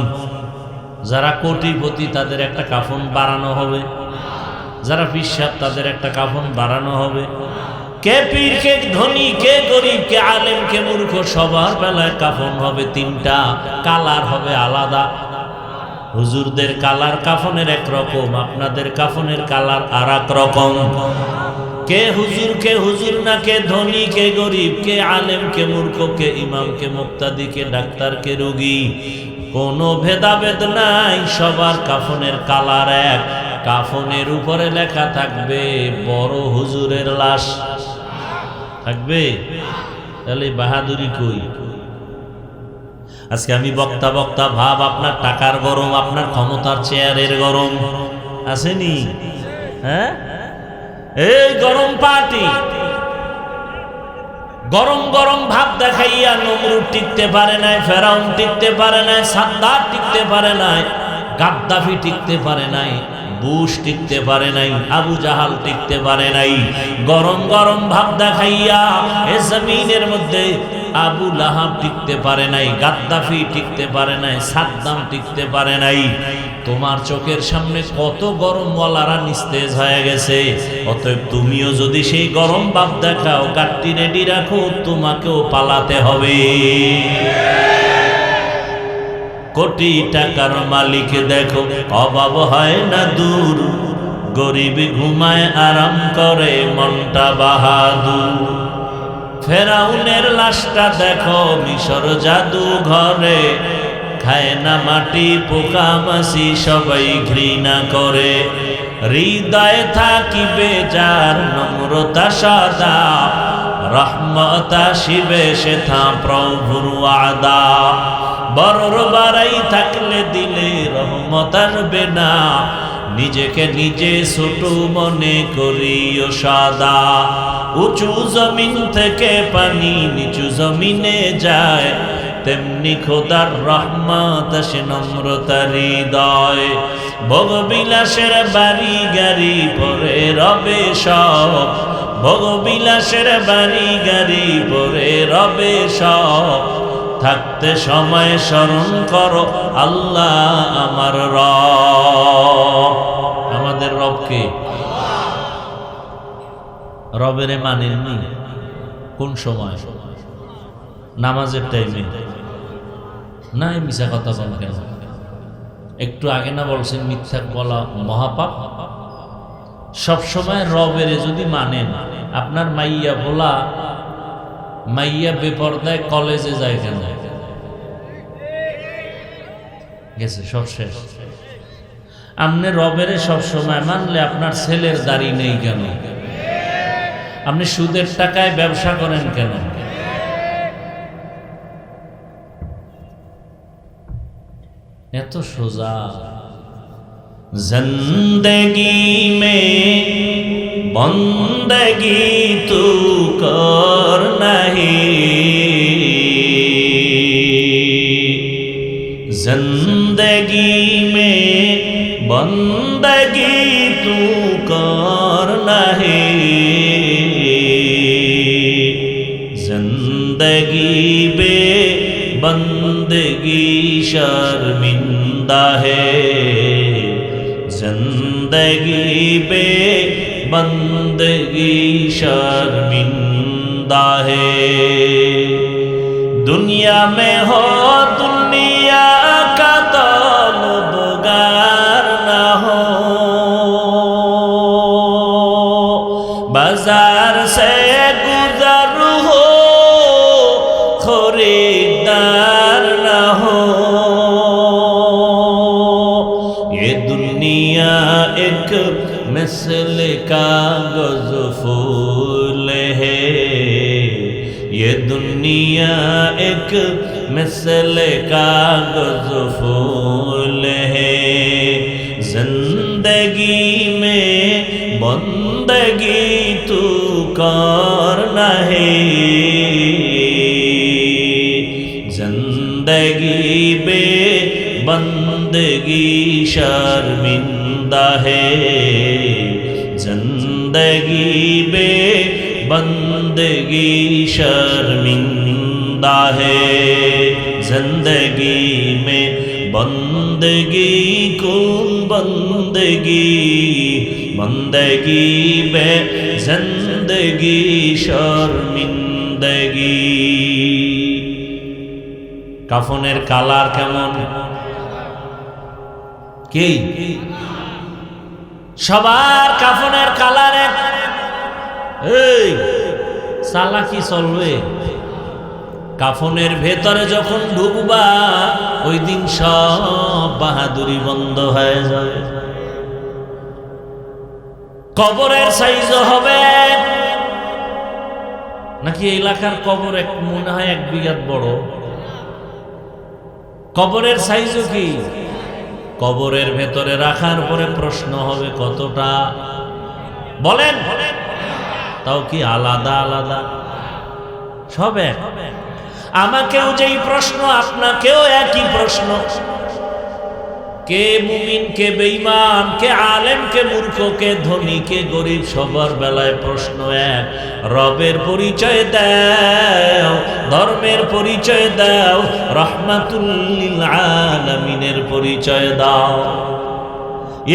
যারা কোটিপতি তাদের একটা কাফন বাড়ানো হবে, যারা পিসাব তাদের একটা কাফন বাড়ানো হবে। কে পীর, কে ধনী, কে গরিব, কে আলেম, কে মূর্খ, সবার বেলায় কাফন হবে 3টা, কালার হবে আলাদা। হুজুরদের কালার কাফনের একরকম, আপনাদের কাফনের কালার আর এক রকম। কে হুজুর না, কে ধনী, কে গরিব, কে আলেম, কে মূর্খ, কে ইমাম, কে মুক্তাদি, কে ডাক্তার, কে রোগী, কোনো ভেদাভেদ নাই, সবার কাফনের কালার এক। কাফনের উপরে লেখা থাকবে বড় হুজুরের লাশ। থাকবে? তাহলে বাহাদুরি কই? আজকে আমি বক্তা বক্তা ভাব, আপনার টাকার গরম, আপনার ক্ষমতার চেয়ারের গরম আসেনি? হ্যাঁ, এই গরম পার্টি, গরম গরম ভাব দেখাইয়া নমরুদ টিকতে পারে নাই, ফেরাউন টিকতে পারে নাই, সাদ্দাত টিকতে পারে নাই, গাদ্দাফি টিকতে পারে নাই, বুশ টিকতে পারে নাই, আবু জাহাল টিকতে পারে নাই। গরম গরম ভাব দেখাইয়া এ জমিনের মধ্যে আবু লাহাব টিকতে পারে নাই, গাদ্দাফি টিকতে পারে নাই, সাদ্দাম টিকতে পারে নাই। তোমার চোখের সামনে কত গরম ওয়ালারা নিস্তেজ হয়ে গেছে। অতএব তুমিও যদি সেই গরম ভাব দেখাও, গাট্টি রেডি রাখো, তোমাকেও পালাতে হবে। কোটি টাকার মালিক দেখো, অভাব হয় না দূর, গরিব ঘুমায় আরাম করে মনটা বাহাদুর। ফেরাউনের লাশটা দেখো মিশর জাদু ঘরে, খায় না মাটি পোকা মাছি সবাই ঘৃণা করে। হৃদয়ে থাকিবে যার নম্রতা সদা, রহমত আসিবে সেথা প্রভুর ওয়াদা। বড়র বাড়াই থাকলে দিলে রহমত আসবে না, নিজেকে নিজে ছোট মনে করিও সদা। উঁচু জমিন থেকে পানি নিচু জমিনে যায়, তেমনি খোদার রহমত আসে নম্রতার হৃদয়। ভোগবিলাসের বাড়ি গাড়ি পরে রবে সব, ভোগবিলাসের বাড়ি গাড়ি পরে রবে সব। থাকতে সময় স্মরণ করো আল্লাহ আমার রব। আমাদের রবকে, রবেরে মানেননি কোন সময়? নামাজের টাইমে নাই, মিছা কথা বল কেন? একটু আগে না বলছেন মিথ্যা বলা মহাপাপ? সবসময় রবেরে যদি মানেন, আপনার মাইয়া ভোলা, মাইয়া বেপরদায় কলেজে যায় কেন? গেছে, সব শেষ। আপনি রবেরে সবসময় মানলে আপনার ছেলের দাড়ি নেই কেন? আপনি সুদের টাকায় ব্যবসা করেন কেন? এত সোজা। জিন্দগি মে বন্দগি তু কর নাহি, जिंदगी में बंदगी तू कर नहीं, जिंदगी बे बंदगी शर्मिंदा है, जिंदगी बे बंदगी शर्मिंदा है। दुनिया में हो दुनिया का तलबगार ना हो, बाजार से गुजर हो खरीदार ना हो। ये दुनिया एक मिसल कागज फूल है, ये दुनिया एक मिसल कागज फूल है। जिंदगी में बंदगी तू कर नहीं, जिंदगी बे बंदगी शर्मिंदा है, जिंदगी बे बंदगी शर्मिंदा है। जिंदगी में बंदगी कौन बंदगी, बंदगी में जिंदगी शर्मिंदगी। কাফনের কালার কেমন? কি সবার কাফনের কালার এক? এই চালাকি চলবে? কাফনের ভেতরে যখন ঢুকবা, ওই দিন সব বাহাদুরি বন্ধ হয়ে যাবে। কবরের সাইজ হবে নাকি এলাকার কবর এক মনে হয় 1 বিঘাত বড়? কবরের সাইজও কি? কবরের ভেতরে রাখার পরে প্রশ্ন হবে কতটা বলেন? তাও কি আলাদা আলাদা? সব এক। আমাকেও যেই প্রশ্ন আপনাকেও একই প্রশ্ন। কে মুমিন, কে বেঈমান, কে আলেম, কে মূর্খ, কে ধনী, কে গরিব, সবার বেলায় প্রশ্ন এক। রবের পরিচয় দাও, ধর্মের পরিচয় দাও, রাহমাতুল লিল আলামিনের পরিচয় দাও।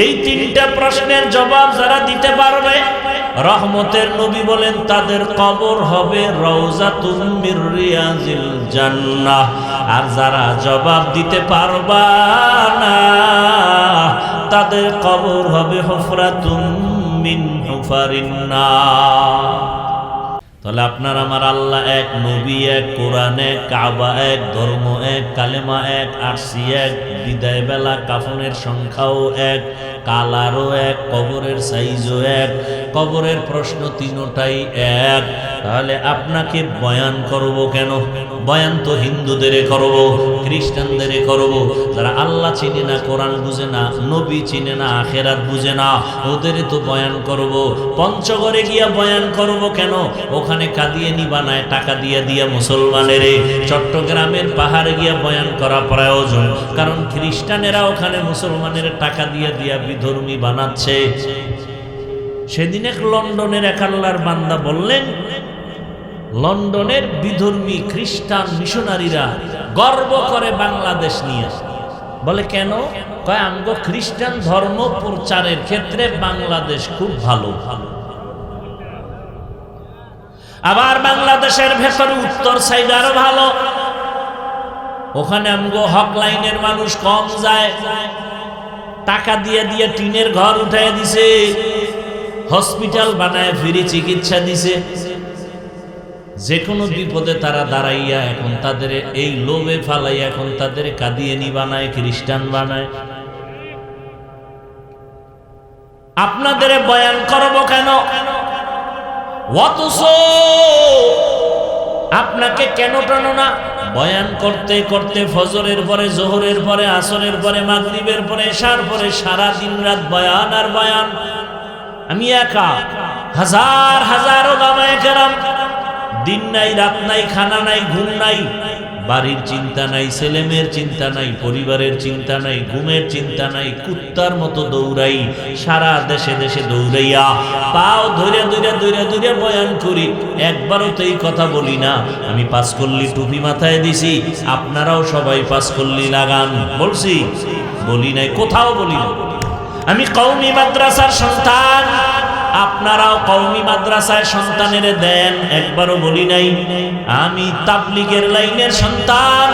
এই 3টা প্রশ্নের জবাব যারা দিতে পারবে, রহমতের নবী বলেন তাদের কবর হবে রওজাতুম মির রিয়াজিল জান্নাহ। আর যারা জবাব দিতে পারবা না, তাদের কবর হবে হুফরাতুম মিন হুফারিন নার। তাহলে আপনার আমার আল্লাহ এক, নবী এক, কোরআন এক, কাবা এক, ধর্ম এক, কালেমা এক, আরশি এক, বিদায় বেলা কাফনের সংখ্যাও এক, কালারও এক, কবরের সাইজও এক, কবরের প্রশ্ন 3টাই এক। তাহলে আপনাকে বয়ান করব কেন? বয়ান তো হিন্দুদের করব, খ্রিস্টানদের করব, যারা আল্লাহ চিনে না, কোরআন বুঝে না, নবী চিনে না, আখেরাত বুঝে না, ওদের তো বয়ান করব। পঞ্চগড়ে গিয়া বয়ান করব কেন? ওখানে কাদিয়ানি বানায় টাকা দিয়ে দিয়া মুসলমানের। চট্টগ্রামের পাহাড়ে গিয়া বয়ান করা প্রয়োজন, কারণ খ্রিস্টানেরা ওখানে মুসলমানের টাকা দিয়ে দিয়া বিধর্মী বানাচ্ছে। সেদিন এক লন্ডনের এক আল্লাহর বান্দা বললেন, লন্ডনের বিধর্মী খ্রিস্টান মিশনারিরা গর্ব করে বাংলাদেশ নিয়ে। বলে কেন? কয় আমগো খ্রিস্টান ধর্ম প্রচারের ক্ষেত্রে বাংলাদেশ খুব ভালো। আবার বাংলাদেশের ভেতরে উত্তর সাইড আরো ভালো, ওখানে আমগো হক লাইনের মানুষ কম যায়, টাকা দিয়ে দিয়ে টিনের ঘর উঠায় দিছে, হসপিটাল বানায় ফ্রি চিকিৎসা দিছে। যে কোনো বিপদে তারা দাঁড়াইয়া এখন তাদের এই লোভে ফালাইয়া এখন তাদের কাদিয়ানি বানায়, খ্রিস্টান বানায়। আপনাদের বয়ান করব কেন? অথচ আপনাকে কেন টানো না? বয়ান করতে করতে ফজরের পরে, জোহরের পরে, আসরের পরে, মাগরিবের পরে, এশার পরে সারা দিন রাত বয়ান আর বয়ান। আমি একা, হাজার হাজার ওলামায়ে কেরাম, দিন নাই রাত নাই, খানা নাই ঘুম নাই, বাড়ির চিন্তা নাই, ছেলেমেয়ের চিন্তা নাই, পরিবারের চিন্তা নাই, ঘুমের চিন্তা নাই, কুত্তার মতো দৌড়াই, সারা দেশে দেশে দৌড়াইয়া পাও ধরে ধরে ধরে ধরে বয়ান করি। একবারও তো এই কথা বলি না আমি 5 কল্লি টুপি মাথায় দিছি, আপনারাও সবাই 5 কল্লি লাগান। বলছি? বলি নাই, কোথাও বলি না। আমি কওমি মাদ্রাসার সন্তান, আপনারাও কওমি মাদ্রাসায় সন্তানের দেন, একবারও বলি নাই। আমি তাবলীগের লাইনের সন্তান,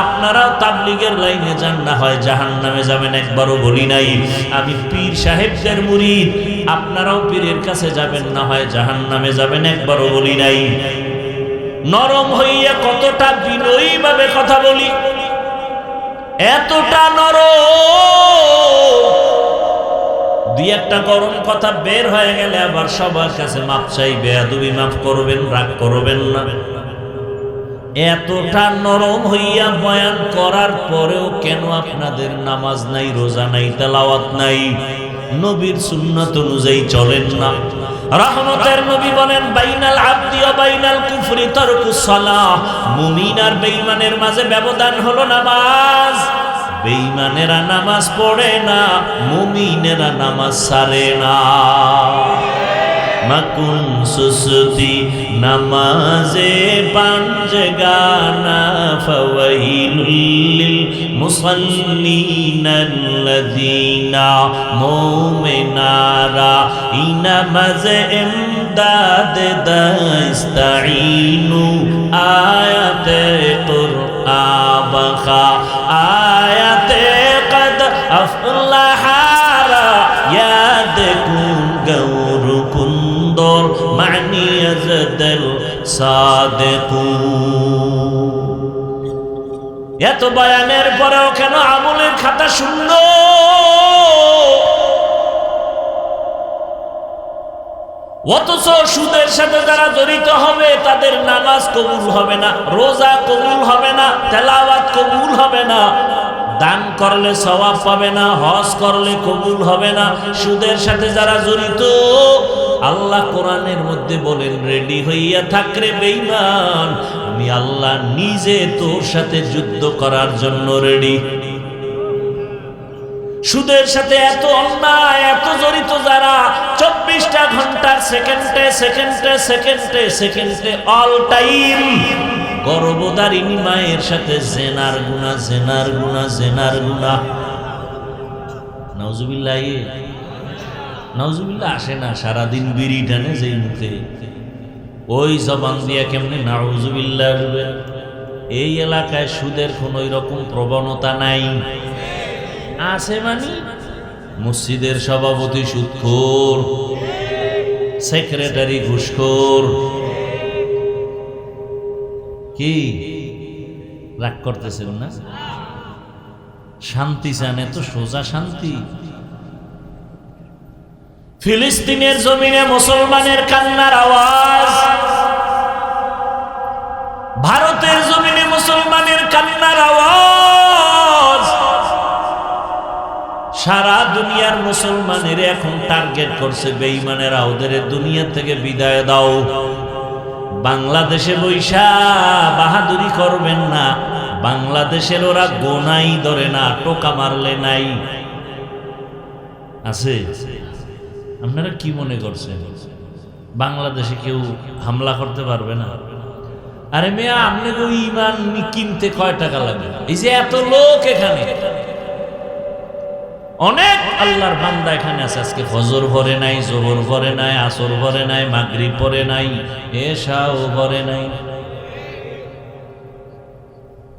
আপনারাও তাবলীগের লাইনে যান, না হয় জাহান্নামে যাবেন, একবারও বলি নাই। আমি পীর সাহেবদের মুরিদ, আপনারাও পীরের কাছে যাবেন, না হয় জাহান্নামে যাবেন, একবারও বলি নাই। নরম হইয়া কতটা বিনয়ী ভাবে কথা বলি, এতটা নরম, দুই একটা গরম কথা বের হয়ে গেলে আবার সবার কাছে মাপ চাই, বেয়াদবি মাফ করবেন, রাগ করবেন না। এতটা নরম হইয়া বয়ান করার পরেও কেন আপনাদের নামাজ নাই, রোজা নাই, তেলাওয়াত নাই, নবীর সুন্নাত অনুযায়ী চলেন না? রহমতের নবী বলেন, বাইনাল আবদি ওয়া বাইনাল কুফরি তারকুস সালাহ। মুমিন আর বেঈমানের মাঝে ব্যবধান হলো নামাজ। বেঈমানেরা নামাজ পড়ে না, মুমিনেরা নামাজ ছাড়ে না। মাকুন সুসতি নামাজে পাঞ্জগানা ফাওয়াইলুল লিল মুসাল্লিনাল্লাযীনা মুমিনারা ইনামাজে ইমদাদ দাস্তাইনু আয়াতে কুরআন আয়াতে কদ আফলাহারা ইয়াদ কুন গৌর কুন্দর মানি আজদল সাদেকু। এত বয়ানের পরেও কেন আমলের খাতা শূন্য? অথচ সুদের সাথে যারা জড়িত হবে তাদের নামাজ কবুল হবে না, রোজা কবুল হবে না, তেলাওয়াত কবুল হবে না, দান করলে সওয়াব পাবে না, হজ করলে কবুল হবে না। সুদের সাথে যারা জড়িত, আল্লাহ কোরআনের মধ্যে বলেন, রেডি হইয়া থাক রে বেঈমান, আমি আল্লাহ নিজে তোর সাথে যুদ্ধ করার জন্য রেডি। সুদের সাথে এত অন্যায়, এত জড়িত যারা, 24টা ঘন্টার সেকেন্ডে সেকেন্ডে সেকেন্ডে সেকেন্ডে অল টাইম গর্ভধারিণী মায়ের সাথে জেনার গুনাহ, জেনার গুনাহ, জেনার গুনাহ। নাউজুবিল্লাহ, নাউজুবিল্লাহ আসে না, সারাদিন বিড়ি টানে যেই মুখে, ওই জবান দিয়া কেমনে নাউজুবিল্লাহ আসবে? এই এলাকায় সুদের কোন রকম প্রবণতা নাই। আছে মানে মসজিদের সভাপতি সুদখোর, সেক্রেটারি ঘুষখোর। কি রাগ করতেছেন না? শান্তি চান, এত সোজা শান্তি? ফিলিস্তিনের জমিনে মুসলমানের কান্নার আওয়াজ, ভারতের জমিনে মুসলমানের কান্নার আওয়াজ, সারা দুনিয়ার মুসলমানের এখন টার্গেট করছে বেঈমানেরা, ওদের দুনিয়া থেকে বিদায় দাও। বাংলাদেশে বৈশা বাহাদুরি করবেন না, বাংলাদেশের ওরা গোনাই ধরে না, টোকা মারলে নাই। আছে? আপনারা কি মনে করছেন বাংলাদেশে কেউ হামলা করতে পারবে না? আরে মেয়া, আপনাকে ইমান কিনতে কয় টাকা লাগবে? এই যে এত লোক এখানে, অনেক আল্লাহর বান্দা এখানে আছে, আজকে ফজর ভরে নাই, জোহর ভরে নাই, আসর ভরে নাই, মাগরিব পড়ে নাই, এশাও ভরে নাই।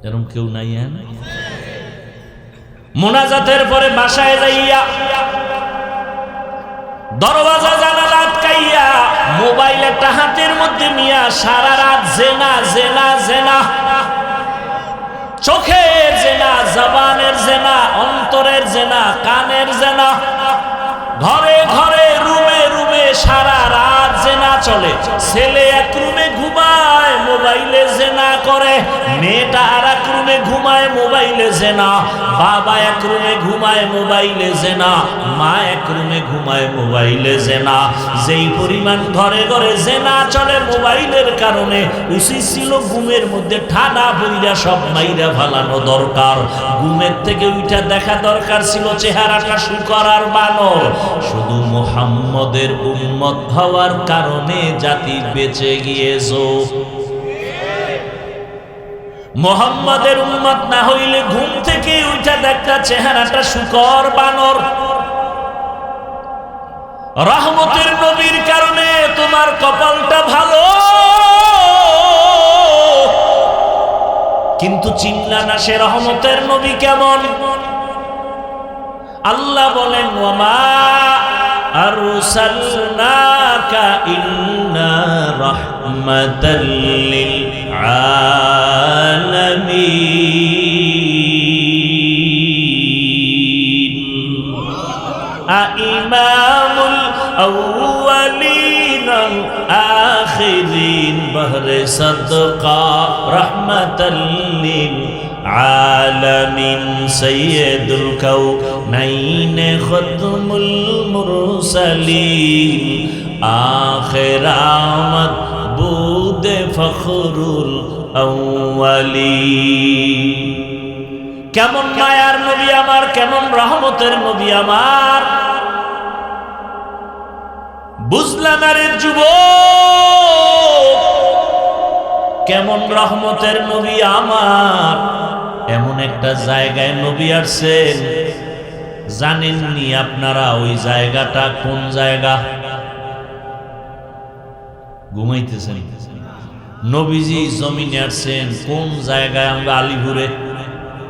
এরকম কেউ নাই? হ্যাঁ, মোনাজাতের পরে বাসায় যাইয়া দরওয়াজা জানালা আটকাইয়া মোবাইল একটা হাতের মধ্যে নিয়া সারা রাত জেনা জেনা জেনা, চোখের জেনা, জবানের জেনা, অন্তরের জেনা, কানের জেনা, ঘরে ঘরে রুমে রুমে সারা রাত জেনা চলে। ছেলে এক রুমে ঘুমায়, মোবাইলে জেনা করে, মেয়েটা আর এক রুমে ঘুমায়, মোবাইলে জেনা, বাবা এক রুমে ঘুমায়, মোবাইলে জেনা, মা এক রুমে ঘুমায়, মোবাইলে জেনা। যেই পরিমাণ ঘরে ঘরে জেনা চলে মোবাইলের কারণে, উচিত ছিল ঘুমের মধ্যে ঠাডা বইরা সব মাইরা ফালানো দরকার। ঘুমের থেকে উঠা দেখা দরকার ছিল চেহারাটা শুকর আর বানর। শুধু মুহাম্মদের উম্মত হওয়ার কারণে জাতি বেঁচে গিয়েছো। মুহাম্মদের উম্মত না হইলে ঘুম থেকে উঠা দেখা চেহারাটা শুকর বানর। রহমতের নবীর কারণে তোমার কপালটা ভালো, কিন্তু চিনলা না সে রহমতের নবী কেমন। আল্লাহ বলেন, ওয়ামা আরসালনাকা ইল্লা রাহমাতাল লিল আলামিন। ইমামুল আউয়ালিন ওয়াল আখিরিন বহরে সাদকা রাহমাতাল লিল আলামিন সাইয়্যিদুল কাউনাইন খাতমুল মুরসালিন আখির আমদ বুদে ফখরুল আউয়ালিন। কেমন মায়ার নবী আমার, কেমন রহমতের নবী আমার, বুঝলা না রে যুবক? কেমন রহমতের নবী আমার। এমন একটা জায়গায় নবী আসছেন, জানেননি আপনারা ওই জায়গাটা কোন জায়গা? ঘুমাইতেছেন? নবীজি জমিনে আসছেন কোন জায়গায়? আমরা আলিপুরে,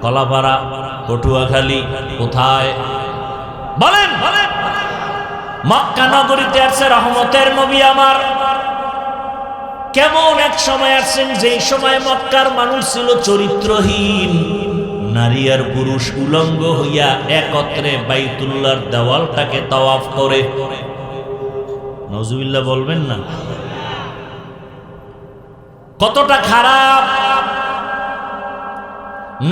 কলাপাড়া, পটুয়াখালী, কোথায় বলেন? মক্কা নগরীতে আসছে রহমতের নবী আমার। কেমন এক সময় আসছেন যেই সময় মক্কার মানুষ ছিল চরিত্রহীন, নারী আর পুরুষ উলঙ্গ হইয়া একত্রে বাইতুল্লাহর দেওয়ালটাকে তাওয়াফ করে। নাউজুবিল্লাহ বলবেন না? কতটা খারাপ!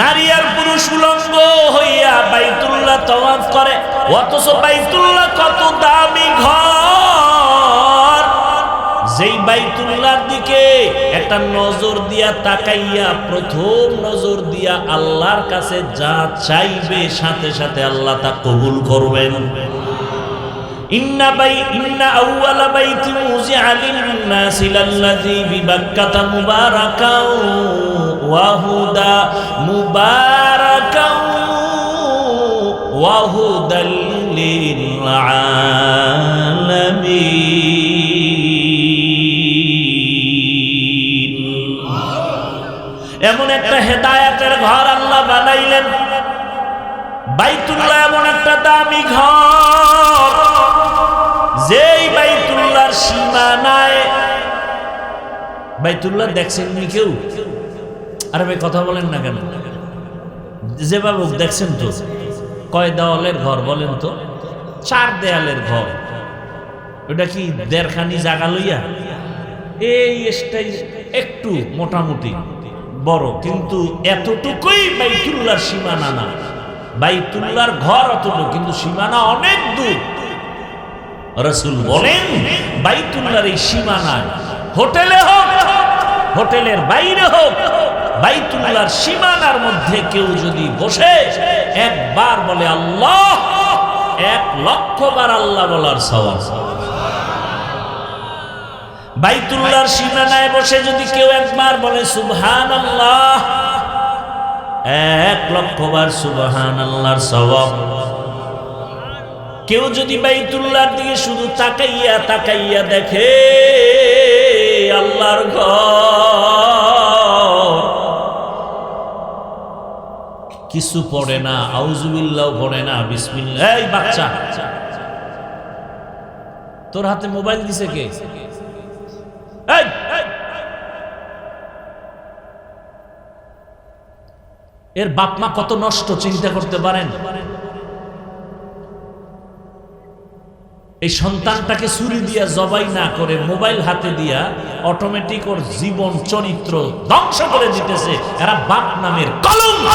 নারী আর পুরুষ উলঙ্গ হইয়া বাইতুল্লাহ তাওয়াফ করে, অথচ বাইতুল্লাহ কত দামি ঘর। যেই বাইতুল্লাহর দিকে একটা নজর দিয়া তাকাইয়া, প্রথম নজর দিয়া আল্লাহর কাছে যা চাইবে সাথে সাথে আল্লাহ তা কবুল করবেন। ইন্না আউওয়ালা বাইতি মুজিআ লিন-নাসি লাল্লাযী বিবাক্কাতা মুবারাকাও ওয়া হুদা মুবারাকাও ওয়া হুদাল লিল আলামিন। এমন একটা হেদায়েতের ঘর আল্লাহ বানাইলেন। বাইতুল্লাহ এমন একটা দামি ঘর, যেই বাইতুল্লাহর সীমানায়, বাইতুল্লাহ দেখছেন নি কেউ? আরে ভাই কথা বলেন না কেন? যেভাবে দেখছেন তো, কয় দেওয়ালের ঘর বলেন তো? 4 দেয়ালের ঘর। ওটা কি দেড়খানি জায়গা লইয়া? এই স্টাইল একটু মোটামুটি বড়, কিন্তু এতটুকুই বাইতুল্লাহর সীমানা না। বাইতুল্লাহর ঘর অতটুকু, কিন্তু সীমানা অনেক দূর। রাসূল বলেন বাইতুল্লাহর এই সীমানায়, হোটেলে হোক, হোটেলের বাইরে হোক, বাইতুল্লাহর সীমানার মধ্যে কেউ যদি বসে একবার বলে আল্লাহ, 1,00,000 বার আল্লাহ বলার সওয়াব। বাইতুল্লাহর সীমানায় বসে যদি কেউ একবার বলে সুবহানাল্লাহ, 1,00,000 বার সুবহানাল্লাহর সওয়াব। কেউ যদি বাইতুল্লাহর দিকে শুধু তাকাইয়া তাকাইয়া দেখে আল্লাহর ঘর, কিছু পড়ে না, আউযুবিল্লাহ পড়ে না, বিসমিল্লাহ। এই বাচ্চা, তোর হাতে মোবাইল দিছে কে? এই এর বাপ মা কত নষ্ট চিন্তা করতে পারেন? এই সন্তানটাকে ছুরি দিয়া জবাই না করে মোবাইল হাতে দিয়া অটোমেটিক ওর জীবন চরিত্র ধ্বংস করে দিতেছে। এরা বাপ নামের কলঙ্ক।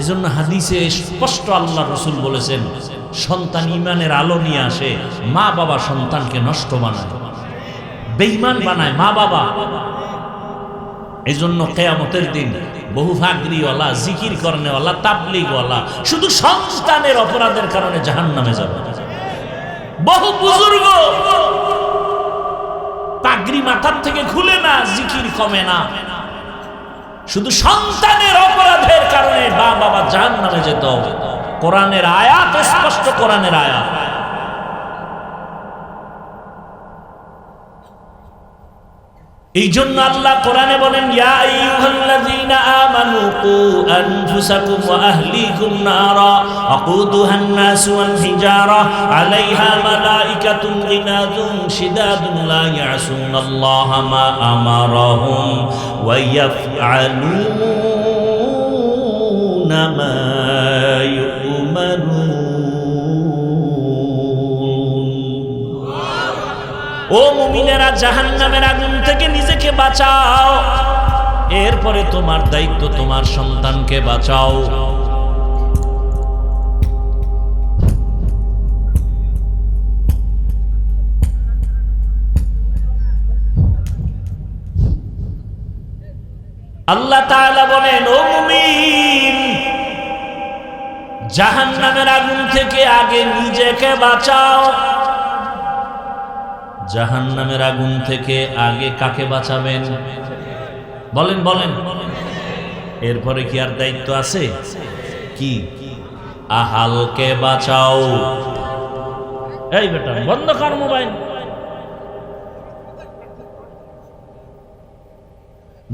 এজন্য হাদিসে স্পষ্ট আল্লাহ রাসূল বলেছেন, সন্তান ঈমানের আলো নিয়ে আসে, মা বাবা সন্তানকে নষ্ট বানায়, বেঈমান বানায় মা বাবা। এজন্য কিয়ামতের দিন বহু ফাকরিওয়ালা, জিকির করনেওয়ালা, তাবলীগওয়ালা শুধু সন্তানের অপরাধের কারণে জাহান্নামে যাবে। বহু বুজুর্গ পাগড়ি মাথার থেকে খুলে না, জিকির কমে না, শুধু সন্তানের অপরাধের কারণে মা বাবা জাহান্নামে যেত। কোরআনের আয়াত স্পষ্ট, কোরআনের আয়াত। এই জন্য আল্লাহ কোরআনে বলেন, ইয়া আইয়ুহাল্লাযীনা আমানু কু আনফুসাকুম ওয়া আহলিকুম নারা ওয়াকুদুহান নাসু ওয়াল হিজারা আলাইহা মালাইকাতুন গিলাযুন শিদাদুন লা ইয়াসুনাল্লাহা মা আমারাহুম ওয়া ইয়াফআলুনা মা ইউমারুন। ও মুমিনেরা, জাহান্নামের আগুন থেকে নিজেকে বাঁচাও, এরপরে তোমার দায়িত্ব তোমার সন্তানকে বাঁচাও। আল্লাহ তাআলা বলেন, ও মুমিন, জাহান্নামের আগুন থেকে আগে নিজেকে বাঁচাও। জাহান্নামের আগুন থেকে আগে কাকে বাঁচাবেন? বলেন বলেন। এরপরে কি আর দায়িত্ব আছে? কি? আহালকে বাঁচাও। এই বেটা বন্ধ কর মোবাইল।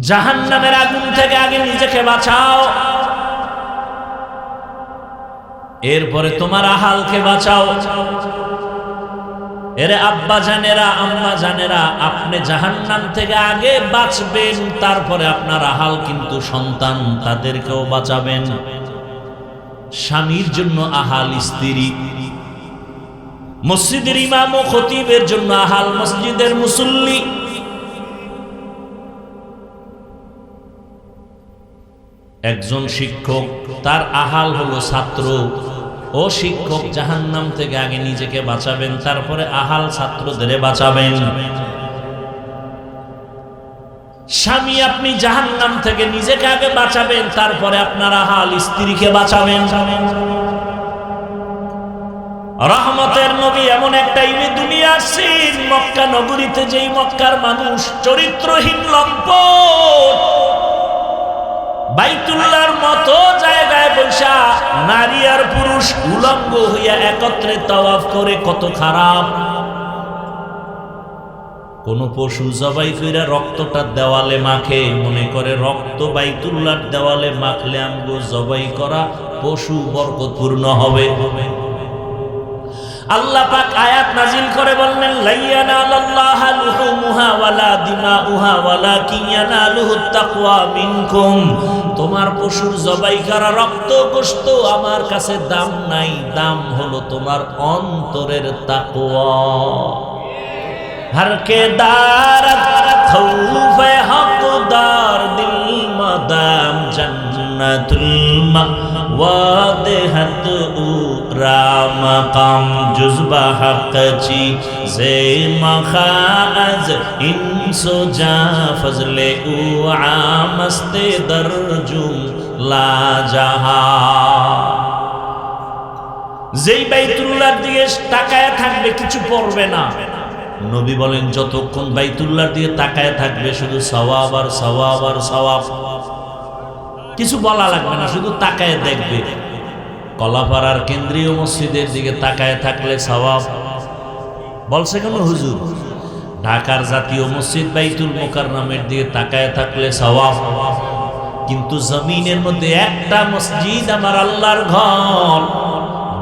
জাহান্নামের আগুন থেকে আগে নিজেকে বাঁচাও, এরপরে তোমার আহালকে বাঁচাও। এরে আব্বা জানেরা, আম্মা জানেরা, আপনি জাহান্নাম থেকে আগে বাঁচবেন, তারপরে আপনার আহাল কিন্তু সন্তান, তাদেরকেও বাঁচাবেন। স্বামীর জন্য আহাল স্ত্রী, মসজিদের ইমাম ও খতিবের জন্য আহাল, মসজিদের মুসল্লি। একজন শিক্ষক, তার আহাল হলো ছাত্র। ও শিক্ষক, জাহান্নাম থেকে আগে নিজেকে বাঁচাবেন, তারপরে আহাল ছাত্রদের বাঁচাবেন। স্বামী, আপনি জাহান্নাম থেকে নিজেকে আগে বাঁচাবেন, তারপরে আপনার আহাল স্ত্রীকে বাঁচাবেন। রহমতের নবী এমন একটা ইনি দুনিয়া আসছেন, মক্কা নগরীতে যেই মক্কার মানুষ চরিত্রহীন লম্পট, বাইতুল্লাহর মতো জায়গায় বসা নারী আর পুরুষ উলঙ্গ হইয়া একত্রে তাওয়াফ করে, কত খারাপ। কোন পশু জবাই কইরা রক্তটা দেওয়ালে মাখে, মনে করে রক্ত বাইতুল্লাহর দেওয়ালে মাখলে আমগো জবাই করা পশু বরকতপূর্ণ হবে। আল্লাহ পাক আয়াত নাজিল করে বললেন, লাইয়ানালাল্লাহা লুহুমুহা ওয়ালা দিমাউহা ওয়ালাকিন ইয়ানালুহুত তাকওয়া মিনকুম। তোমার পশুর জবাই করা রক্ত গোশত আমার কাছে দাম নাই, দাম হলো তোমার অন্তরের তাকওয়া। हर के दारत खौफे हकदार दिल मदाम जन्नतुल मवादहत राम काम जुज़बा हक़ची से मखाज इंसो जा फजले उ आमस्ते दरजुम ला जहा। যেই বাইতুল্লাহর দিকে তাকায় থাকবে কিছু পড়বে না। নবী বলেন, যতক্ষণ বাইতুল্লাহর দিকে তাকায় থাকবে শুধু সওয়াব আর সওয়াব আর সওয়াব, কিছু বলা লাগবে না, শুধু তাকায় দেখবে। কলাপাড়ার কেন্দ্রীয় মসজিদের দিকে তাকায় থাকলে সওয়াব বলছে কেন হুজুর? ঢাকার জাতীয় মসজিদ বাইতুল মুকাররমের দিকে তাকায় থাকলে সওয়াব। কিন্তু জমিনের মধ্যে একটা মসজিদ আমার আল্লাহর ঘর,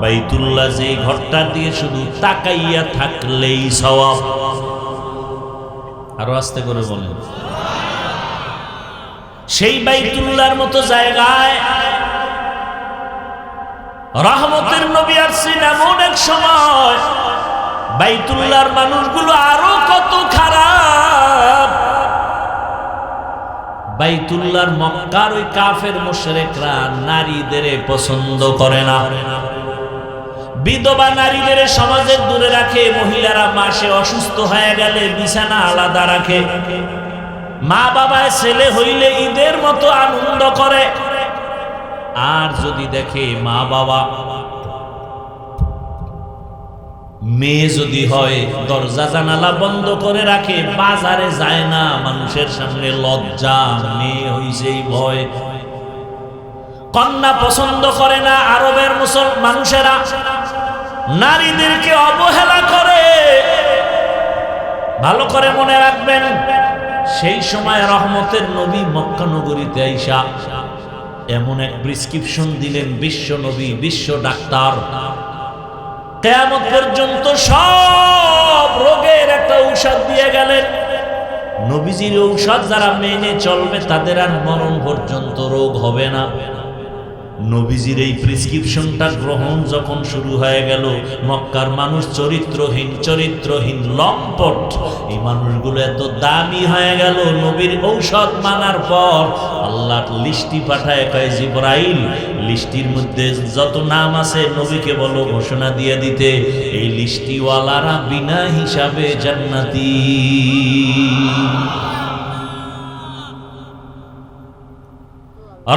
বাইতুল্লাহ, যে ঘরটা দিয়ে শুধু তাকাইয়া থাকলেই সওয়াব। আরো আস্তে করে বলেন। সেই বাইতুল্লাহর মতো জায়গায় রহমতের নবী আসছেন এমন এক সময়, বাইতুল্লাহর মানুষগুলো আরো কত খারাপ। বাইতুল্লাহর মক্কার ওই কাফের মুশরিকরা নারীদের পছন্দ করে না। বিধবা নারীদের সমাজের দূরে রাখে। মহিলারা মাসে অসুস্থ হয়ে গেলে বিছানা আলাদা রাখে। মা বাবায় ছেলে হইলে ঈদের মতো আনন্দ করে। আর যদি দেখে মা বাবা মেয়ে যদি হয়, দরজা জানালা বন্ধ করে রাখে, বাজারে যায় না, মানুষের সামনে লজ্জা, মেয়ে হইছেই ভয়। কন্যা পছন্দ করে না। আরবের মানুষেরা নারীদেরকে অবহেলা করে। ভালো করে মনে রাখবেন, সেই সময় রহমতের নবী মক্কা নগরীতে আইসা এমন এক প্রেসক্রিপশন দিলেন, বিশ্ব নবী, বিশ্ব ডাক্তার, কিয়ামত পর্যন্ত সব রোগের একটা ঔষধ দিয়ে গেলেন। নবীজির ঔষধ যারা মেনে চলবে তাদের আর মরণ পর্যন্ত রোগ হবে না। নবীজির এই প্রেসক্রিপশনটা গ্রহণ যখন শুরু হয়ে গেল, মক্কার মানুষ চরিত্রহীন লম্পট, এই মানুষগুলো এত দামি হয়ে গেল। নবীর ঔষধ মানার পর আল্লাহ লিস্টি পাঠায়, কয় জিবরাইল, লিস্টির মধ্যে যত নাম আছে নবীকে বলো ঘোষণা দিয়ে দিতে, এই লিস্টিওয়ালারা বিনা হিসাবে জান্নাতি।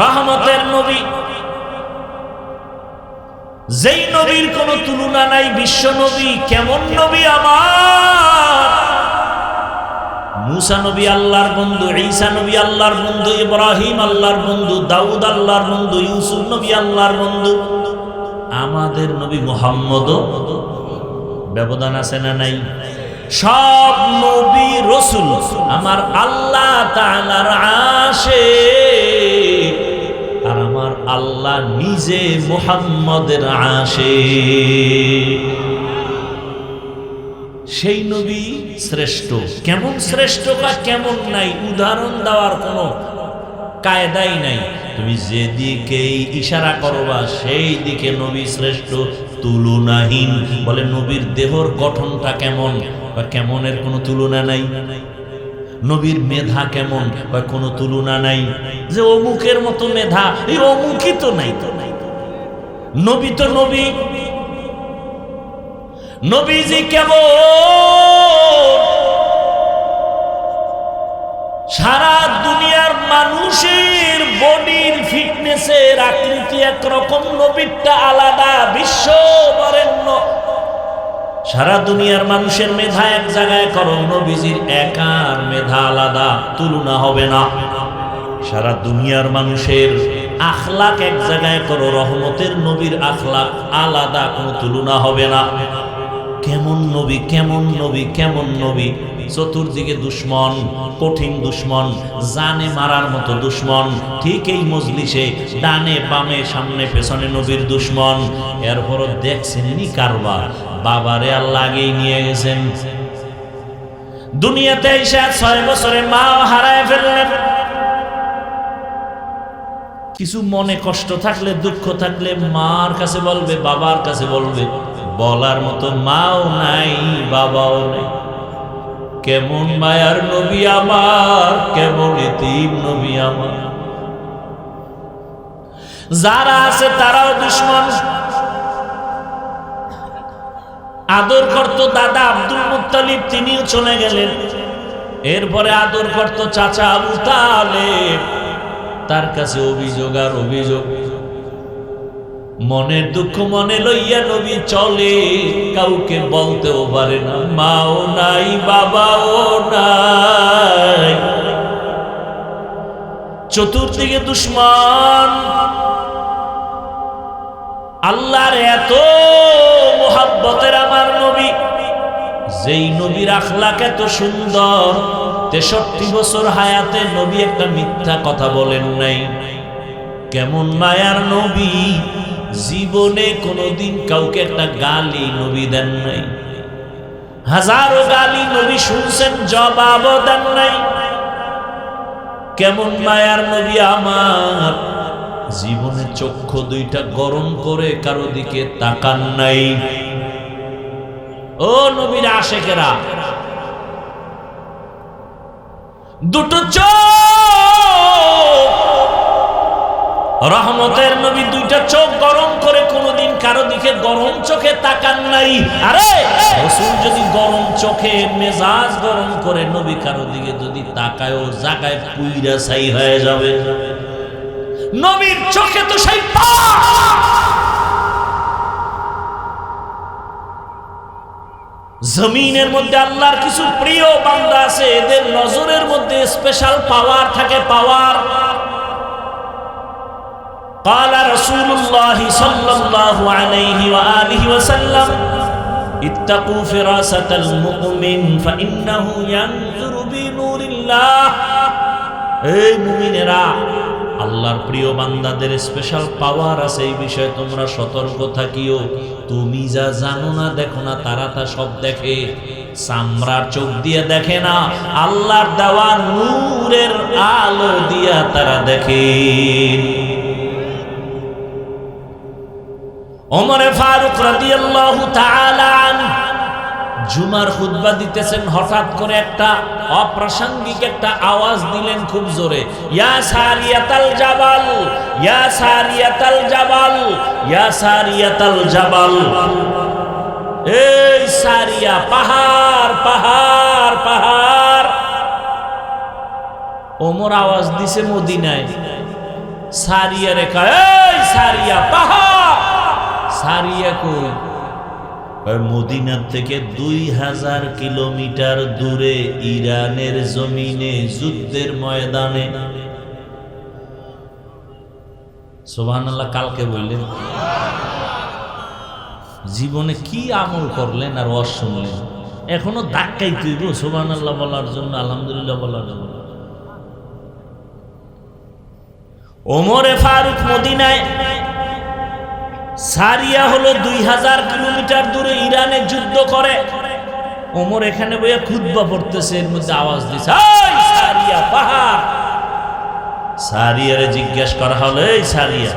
রহমতের নবী, যেই নবীর কোন তুলনা নাই, বিশ্ব নবী। কেমন নবী আমার? মুসা নবী আল্লাহর বন্ধু, ঈসা নবী আল্লাহর বন্ধু, ইব্রাহিম আল্লাহর বন্ধু, দাউদ আল্লাহর বন্ধু, ইউসুফ নবী আল্লাহর বন্ধু। আমাদের নবী মুহাম্মদও ব্যবধান আছে না নাই? সব নবী রাসূল আমার আল্লাহ তাআলার আশিক, আর আমার আল্লাহ নিজে মুহাম্মদের আশিক। সেই নবী শ্রেষ্ঠ। কেমন শ্রেষ্ঠ বা কেমন নাই উদাহরণ দেওয়ার কোনো কায়দাই নাই। তুমি যেদিকেই ইশারা করবা সেই দিকে নবী শ্রেষ্ঠ। তুলনাহীন। বলে নবীর দেহর গঠনটা কেমন? কেমনের কোনো তুলনা নাই। নবীর মেধা কেমন? কোনো তুলনা নাই। যে অমুকের মতো মেধা, এই অমুকই তো নাই। নবী তো নবী। নবীজি কেমন? সারা দুনিয়ার মানুষের বডির ফিটনেসের আকৃতি একরকম, নবীরটা আলাদা, বিশ্ব বরেণ্য। সারা দুনিয়ার মানুষের মেধা এক জায়গায় করো, নবীজির একার মেধা আলাদা, তুলনা হবে না। সারা দুনিয়ার মানুষের আখলাক এক জায়গায় করো, রহমতের নবীর আখলাক আলাদা, কোনো তুলনা হবে না। কেমন নবী, কেমন নবী, কেমন নবী! চতুর্দিকে দুশ্মন, কঠিন দুশ্মন, জানে মারার মতো দুশ্মন। ঠিক এই মজলিসে ডানে বামে সামনে পেছনে নবীর দুশ্মন। এরপরও দেখছেন নি কারবার, বাবারে আল্লাহ আগেই নিয়ে গেছেন। দুনিয়াতে এসে 6 বছরে মা হারায় ফেললেন। কিছু মনে কষ্ট থাকলে, দুঃখ থাকলে মার কাছে বলবে, বাবার কাছে বলবে। বলার মতো মাও নাই, বাবাও নাই। কেমন মায়ার নবী আমার, কেমন ইতিম নবী আমার। যারা আছে তারাও দুশ্মন। আদর করত দাদা আব্দুল মুত্তালিব, তিনিও চলে গেলেন। এরপরে আদর করত চাচা আবু তালেব, তার কাছে অভিযোগ আর অভিযোগ। মনের দুঃখ মনে লইয়া নবী চলে, কাউকে বলতেও পারে না। মাও নাই, বাবাও নাই, চতুর্দিকে দুশ্মন। আল্লাহর এত মুহাব্বতের আমার নবী, যেই নবীর আখলাক এত সুন্দর, 63 বছর হায়াতে নবী একটা মিথ্যা কথা বলেন নাই। কেমন মায়ার নবী, জীবনে কোনোদিন কাউকে একটা গালি নবী দেন নাই। হাজারো গালি নবী শুনছেন, জবাবও দেন নাই। কেমন মায়ার নবী আমার, জীবনে চক্ষু দুইটা গরম করে কারো দিকে তাকান নাই। ও নবীর আশেকেরা, দুটো চোখ, রহমতের নবী দুইটা চোখ গরম করে কোনোদিন কারো দিকে গরম চোখে তাকান নাই। আরে রাসূল যদি গরম চোখে মেজাজ গরম করে নবী কারো দিকে যদি তাকায়, ও জায়গায় পুইরা ছাই হয়ে যাবে। নবীর চোখে তো সেই জমিনের মধ্যে আল্লাহর কিছু প্রিয় বান্দা আছে, এদের নজরের মধ্যে স্পেশাল পাওয়ার থাকে, পাওয়ার। قال رسول الله صلى الله عليه وآله وسلم اتقوا فراسة المؤمن فإنه ينظر بنور الله। এই মুমিনেরা, আল্লাহর প্রিয় বান্দাদের স্পেশাল পাওয়ার আছে, এই বিষয়ে তোমরা সতর্ক থাকিও। তুমি যা জানো না, দেখো না, তারা তা সব দেখে। চামড়ার চোখ দিয়ে দেখে না, আল্লাহর দেওয়া নূরের আলো দিয়া তারা দেখে। ওমরে ফারুক রাদিয়াল্লাহু তাআলা আনহু জুমার খুতবা দিতেছেন, হঠাৎ করে একটা অপ্রাসঙ্গিক একটা আওয়াজ দিলেন খুব জোরে, ইয়া সারিয়াতাল জাবাল, ইয়া সারিয়াতাল জাবাল, ইয়া সারিয়াতাল জাবাল। এই সারিয়া, পাহাড় পাহাড় পাহাড়। ওমর আওয়াজ দিছে মদিনায়, সারিয়া রেখা, এই সারিয়া পাহাড়। সারিয়া কই? মদিনার থেকে 2000 কিলোমিটার দূরে ইরানের জমিনে যুদ্ধের ময়দানে। সুবহানাল্লাহ। কালকে বললেন জীবনে কি আমল করলেন আর ওয়াজ শুনলেন, এখনো ধাক্কাই তুইব সুবহানাল্লাহ বলার জন্য, আলহামদুলিল্লাহ বলার জন্য। ওমরে ফারুক মদিনায়, সারিয়া হলো 2000 কিলোমিটার দূরে, ইরানে যুদ্ধ করে। ওমর এখানে বইয়া খুতবা পড়তেছে, এর মধ্যে আওয়াজ দিছে, এই সারিয়া পাহাড়। সারিয়ারে জিজ্ঞেস করা হলো, এই সারিয়া,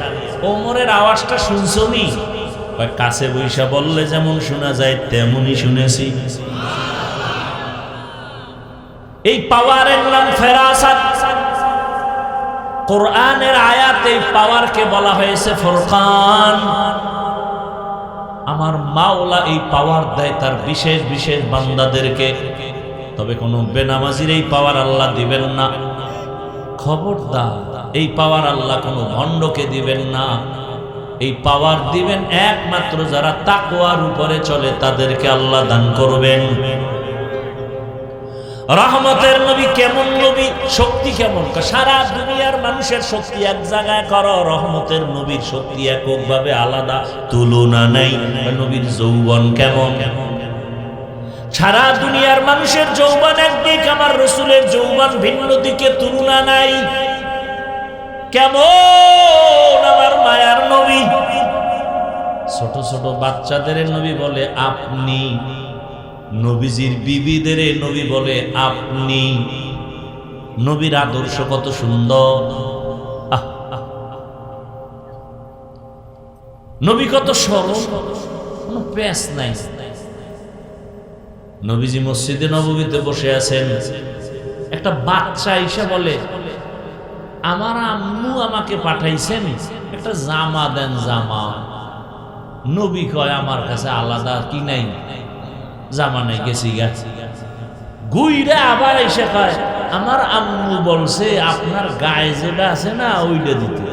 ওমরের আওয়াজটা শুনছনি? কাছে বৈশা বললে যেমন শোনা যায় তেমনই শুনেছি। এই পাওয়ারের নাম ফেরাসাত। কোরআনের আয়াতে এই পাওয়ারকে বলা হয়েছে ফুরকান। আমার মাওলা এই পাওয়ার দেয় তার বিশেষ বিশেষ বান্দাদেরকে। তবে কোন বেনামাজির এই পাওয়ার আল্লাহ দিবেন না। খবরদার, এই পাওয়ার আল্লাহ কোন ভণ্ডকে দিবেন না। এই পাওয়ার দিবেন একমাত্র যারা তাকওয়ার উপরে চলে তাদেরকে আল্লাহ দান করবেন। রহমতের নবী কেমন নবী, শক্তি কেমন? সারা দুনিয়ার মানুষের শক্তি এক জায়গায় করো, রহমতের নবীর শক্তি এককভাবে আলাদা, তুলনা নাই। নবীর যৌবন কেমন? সারা দুনিয়ার মানুষের যৌবন একদিক, আমার রাসূলের যৌবন ভিন্ন দিকে, তুলনা নাই। কেমন আমার মায়ার নবী! ছোট ছোট বাচ্চাদের নবী বলে আপনি, নবীজির বিবিদের নবী বলে আপনি। নবীর আদর্শ কত সুন্দর! নবী কত সরল, কোনো প্যাঁচ নাই। নবীজি মসজিদে নববীতে বসে আছেন, একটা বাচ্চা এসে বলে আমার আম্মু আমাকে পাঠাইছেন একটা জামা দেন, জামা। নবী কয় আমার কাছে আলাদা কি নাই, জামা নাই, গেছি গেছি। গুইরা আবার এসে কয় আমার আম্মু বলছে আপনার গায়ে যেটা আছে না ওইটা দিতে।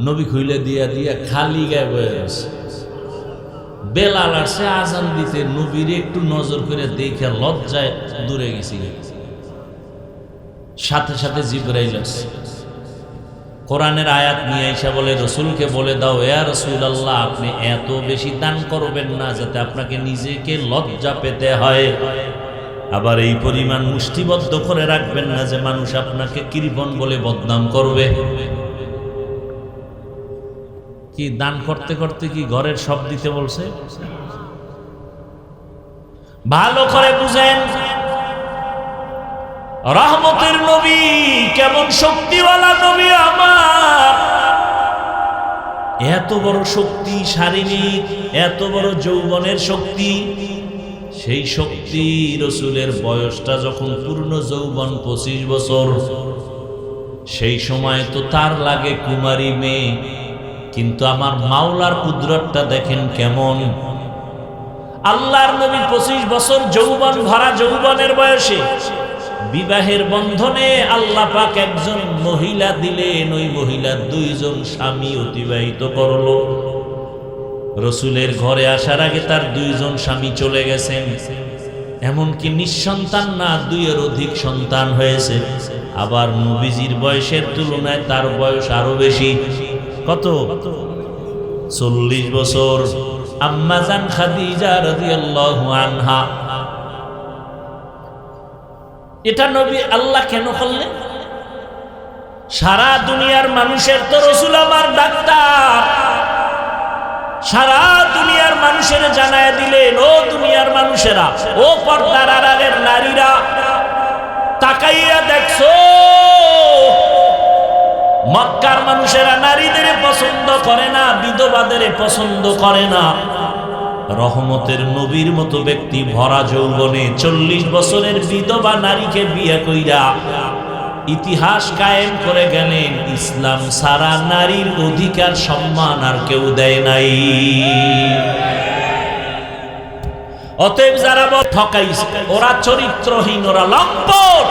নবী খুইলে দিয়া দিয়া খালি গায়ে বয়ে গেছে। বেলাল আসছে আজান দিতে, নবীর একটু নজর করে দেখে লজ্জায় দূরে গেছি। সাথে সাথে জিবরাইল আসছে, কোরআনের আয়াত নিয়ে আইসা বলে রসুলকে বলে দাও ইয়া রাসূলুল্লাহ আপনি এত বেশি দান করবেন না যাতে আপনাকে নিজেকে লজ্জা পেতে হয়। আবার এই পরিমাণ মুষ্টিবদ্ধ করে রাখবেন না যে মানুষ আপনাকে কৃপণ বলে বদনাম করবে। কি দান করতে করতে কি ঘরের সব দিতে বলছে? ভালো করে বুঝেন, রহমতের নবী কেমন শক্তিওয়ালা নবী আমার! এত বড় শক্তি শারীরিক, এত বড় যৌবনের শক্তি। সেই শক্তি রাসূলের বয়সটা যখন পূর্ণ যৌবন 25 বছর, সেই সময় তো তার লাগে কুমারী মেয়ে। কিন্তু আমার মাওলার কুদরতটা দেখেন কেমন! আল্লাহর নবী 25 বছর যৌবন ভরা যৌবনের বয়সে বিবাহের বন্ধনে আল্লাহ পাক একজন মহিলা দিলেন। ওই মহিলা 2 জন স্বামী অতিবাহিত করলো। রাসূলের ঘরে আসার আগে তার 2 জন স্বামী চলে গেছেন। এমনকি নিঃসন্তান না, 2 এর অধিক সন্তান হয়েছে। আবার নবীজির বয়সের তুলনায় তার বয়স আরো বেশি। কত? 40 বছর। আম্মা জান খাদিজা রাদিয়াল্লাহু আনহা। এটা নবী আল্লাহ কেন করলেন? সারা দুনিয়ার মানুষের তো রাসূল আমার ডাক্তার। সারা দুনিয়ার মানুষের জানায় দিলেন, ও দুনিয়ার মানুষেরা, ও পর্দার আড়ালের নারীরা, তাকাইয়া দেখছো মক্কার মানুষেরা নারীদের পছন্দ করে না, বিধবাদের পছন্দ করে না। রহমতের নবীর মতো ব্যক্তি ভরা যৌবনে 40 বছরের বিধবা নারীকে বিয়ে কইরা ইতিহাস কায়েম করে গেলেন। ইসলাম সারা নারীর অধিকার সম্মান আর কেউ দেয় নাই। অতএব যারা ঠকাইছে ওরা চরিত্রহীন, ওরা লম্পট।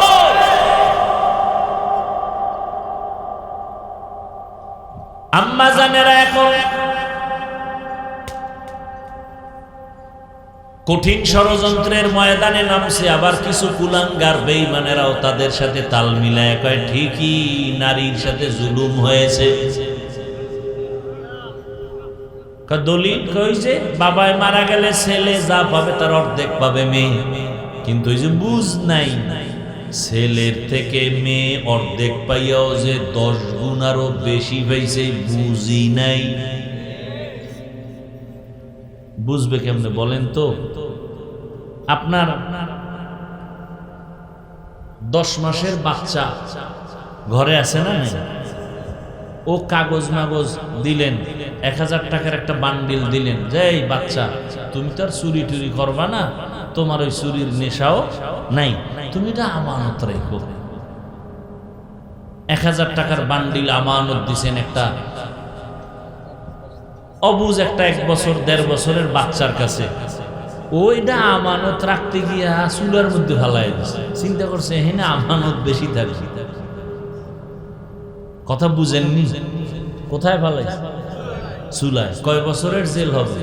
আম্মা জানেরা এখন কঠিন ষড়যন্ত্রের ময়দানে নামছে। আবার কিছু কুলাঙ্গার বেঈমানেরাও তাদের সাথে তাল মিলায় কয় ঠিকই নারীর সাথে জুলুম হয়েছে। দলিল কই যে বাবায় মারা গেলে ছেলে যা পাবে তার অর্ধেক পাবে মেয়ে। কিন্তু ওই যে বুঝ নাই, ছেলের থেকে মেয়ে অর্ধেক পাইয়াও যে 10 গুণ আরো বেশি পাইছে, বুঝি নাই। বুঝবে কেমনে বলেন তো? আপনার 10 মাসের বাচ্চা ঘরে আছে না? ও কাগজ মাগজ দিলেন, 1000 টাকার একটা বান্ডিল দিলেন, যে এই বাচ্চা তুমি তো আর চুরি টুরি করবা না, তোমার ওই চুরির নেশাও নাই, তুমি এটা আমানত রাখো। 1000 টাকার বান্ডিল আমানত দিছেন একটা অবুজ একটা 1 বছর 1.5 বছরের বাচ্চার কাছে। ওইটা আমানত রাখতে গিয়া চুলার মধ্যে ফালাই দিছে। চিন্তা করছে হ্যাঁ আমানত বেশি থাকবে। কথা বুঝেননি? কোথায় ফালাইছে? চুলায়। কয় বছরের জেল হবে?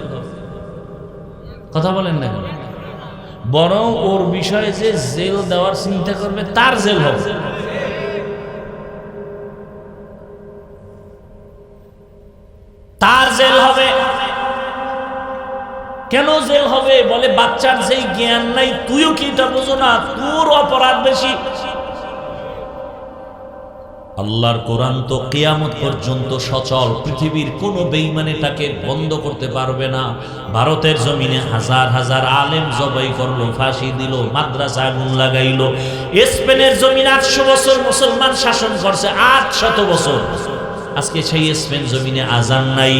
কথা বলেন না। বরং ওর বিষয়ে যে জেল দেওয়ার চিন্তা করবে তার জেল হবে। তার জেল হবে। কেন জেল হবে? বলে বাচ্চার যেই জ্ঞান নাই, তুইও কি এটা বোঝো না? তোর অপরাধ বেশি। আল্লাহর কোরআন তো কিয়ামত পর্যন্ত সচল, পৃথিবীর কোনো বেঈমান এটাকে বন্ধ করতে পারবে না। ভারতের জমিনে হাজার হাজার আলেম জবাই করলো, ফাঁসি দিল, মাদ্রাসা আগুন লাগাইলো। স্পেনের জমিনে 800 বছর মুসলমান শাসন করছে, 800 বছর। আজকে সেই স্পেন জমিনে আজান নাই।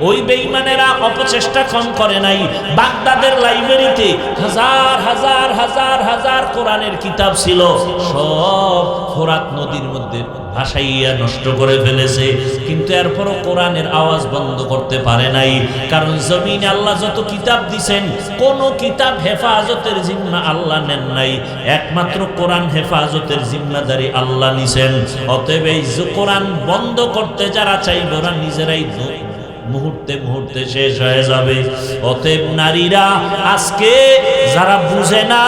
ওই বেঈমানেরা অপচেষ্টা কম করে নাই। বাগদাদের লাইব্রেরিতে হাজার হাজার হাজার হাজার কোরআনের কিতাব ছিল, সব ফোরাত নদীর মধ্যে ভাসাইয়া নষ্ট করে ফেলেছে। কিন্তু এরপরও কোরআনের আওয়াজ বন্ধ করতে পারে নাই। কারণ জমিনে আল্লাহ যত কিতাব দিছেন, কোন কিতাব হেফাজতের জিম্মা আল্লাহ নেন নাই, একমাত্র কোরআন হেফাজতের জিম্মাদারি আল্লাহ নিছেন। অতএব এই কোরআন বন্ধ করতে যারা চাইবে ওরা নিজেরাই মুহূর্তে মুহূর্তে শেষ হয়ে যাবে। অতএব নারীরা আজকে যারা বুঝে না,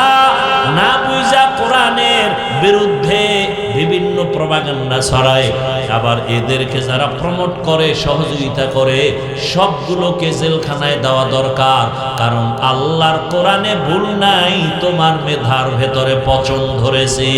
না বুঝা কোরআনের বিরুদ্ধে বিভিন্ন প্রপাগান্ডা ছড়ায়, আবার এদেরকে যারা প্রমোট করে, সহযোগিতা করে, সবগুলোকে জেলখানায় দেওয়া দরকার। কারণ আল্লাহর কোরআনে ভুল নাই, তোমার মেধার ভেতরে পচন ধরেছে।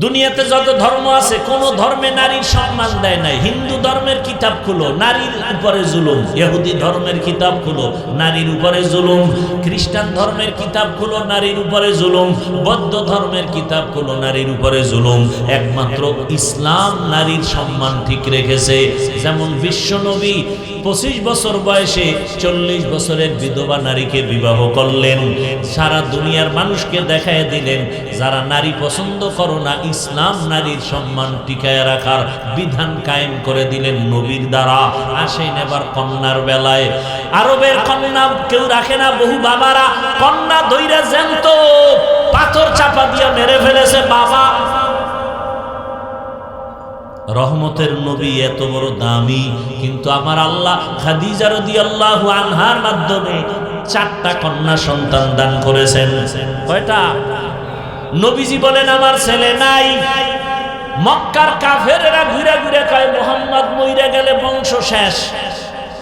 দুনিয়াতে যত ধর্ম আছে, কোন ধর্মে নারীর সম্মান দেয় নাই। হিন্দু ধর্মের কিতাব খুলো, নারীর উপরে জুলুম। ইহুদি ধর্মের কিতাব খুলো, নারীর উপরে জুলুম। খ্রিস্টান ধর্মের কিতাব খুলো, নারীর উপরে জুলুম। বৌদ্ধ ধর্মের কিতাব খুলো, নারীর উপরে জুলুম। একমাত্র ইসলাম নারীর সম্মান ঠিক রেখেছে। যেমন বিশ্ব নবী 25 বছর বয়সে 40 বছরের বিধবা নারীকে বিবাহ করলেন। সারা দুনিয়ার মানুষকে দেখায় দিলেন, যারা নারী পছন্দ করো না, ইসলাম নারীর সম্মান টিকায় রাখার বিধান কায়েম করে দিলেন নবীর দ্বারা। আসেন এবার কন্যার বেলায়। আরবের কন্যা কেউ রাখে না। বহু বাবারা কন্যা ধইরা জ্যান্ত পাথর চাপা দিয়ে মেরে ফেলেছে বাবা। রহমতের নবী এত বড় দামি, কিন্তু আমার আল্লাহ খাদিজা রাদিয়াল্লাহু আনহার মাধ্যমে 4টা কন্যা সন্তান দান করেছেন। কয়টা? নবীজি বলেন আমার ছেলে নাই। মক্কার কাফেরেরা ঘুরে ঘুরে কয় মুহাম্মদ মইরা গেলে বংশ শেষ,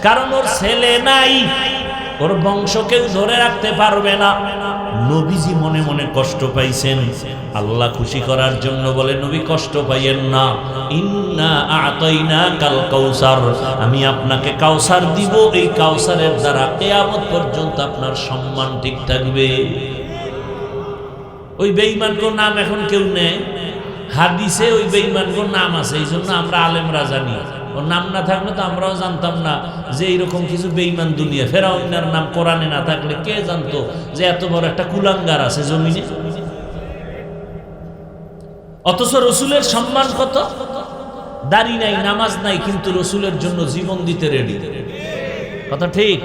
কারণ ওর ছেলে নাই, ওর বংশ কেউ ধরে রাখতে পারবে না। নবীজি মনে মনে কষ্ট পাইছেন। আল্লাহ খুশি করার জন্য বলে, নবী কষ্ট পাইয়েন না, ইন্না আতাইনাকাল কাউসার, আমি আপনাকে কাউসার দিব। এই কাউসারের দ্বারা কিয়ামত পর্যন্ত আপনার সম্মান ঠিক থাকবে। ওই বেঈমানগোর নাম এখন কেউ নেই। হাদিসে ওই বেঈমানগোর নাম আছে, এই জন্য আমরা আলেমরা জানি। ওর নাম না থাকলে তো আমরাও জানতাম না যে এইরকম কিছু বেঈমান দুনিয়া। ফেরাউনের নাম কোরআনে না থাকলে কে জানতো যে এত বড় একটা কুলাঙ্গার আছে জমিনে। অথচ রসুলের সম্মান কত! দাড়ি নাই, নামাজ নাই, কিন্তু রসুলের জন্য জীবন দিতে রেডি। কথা ঠিক?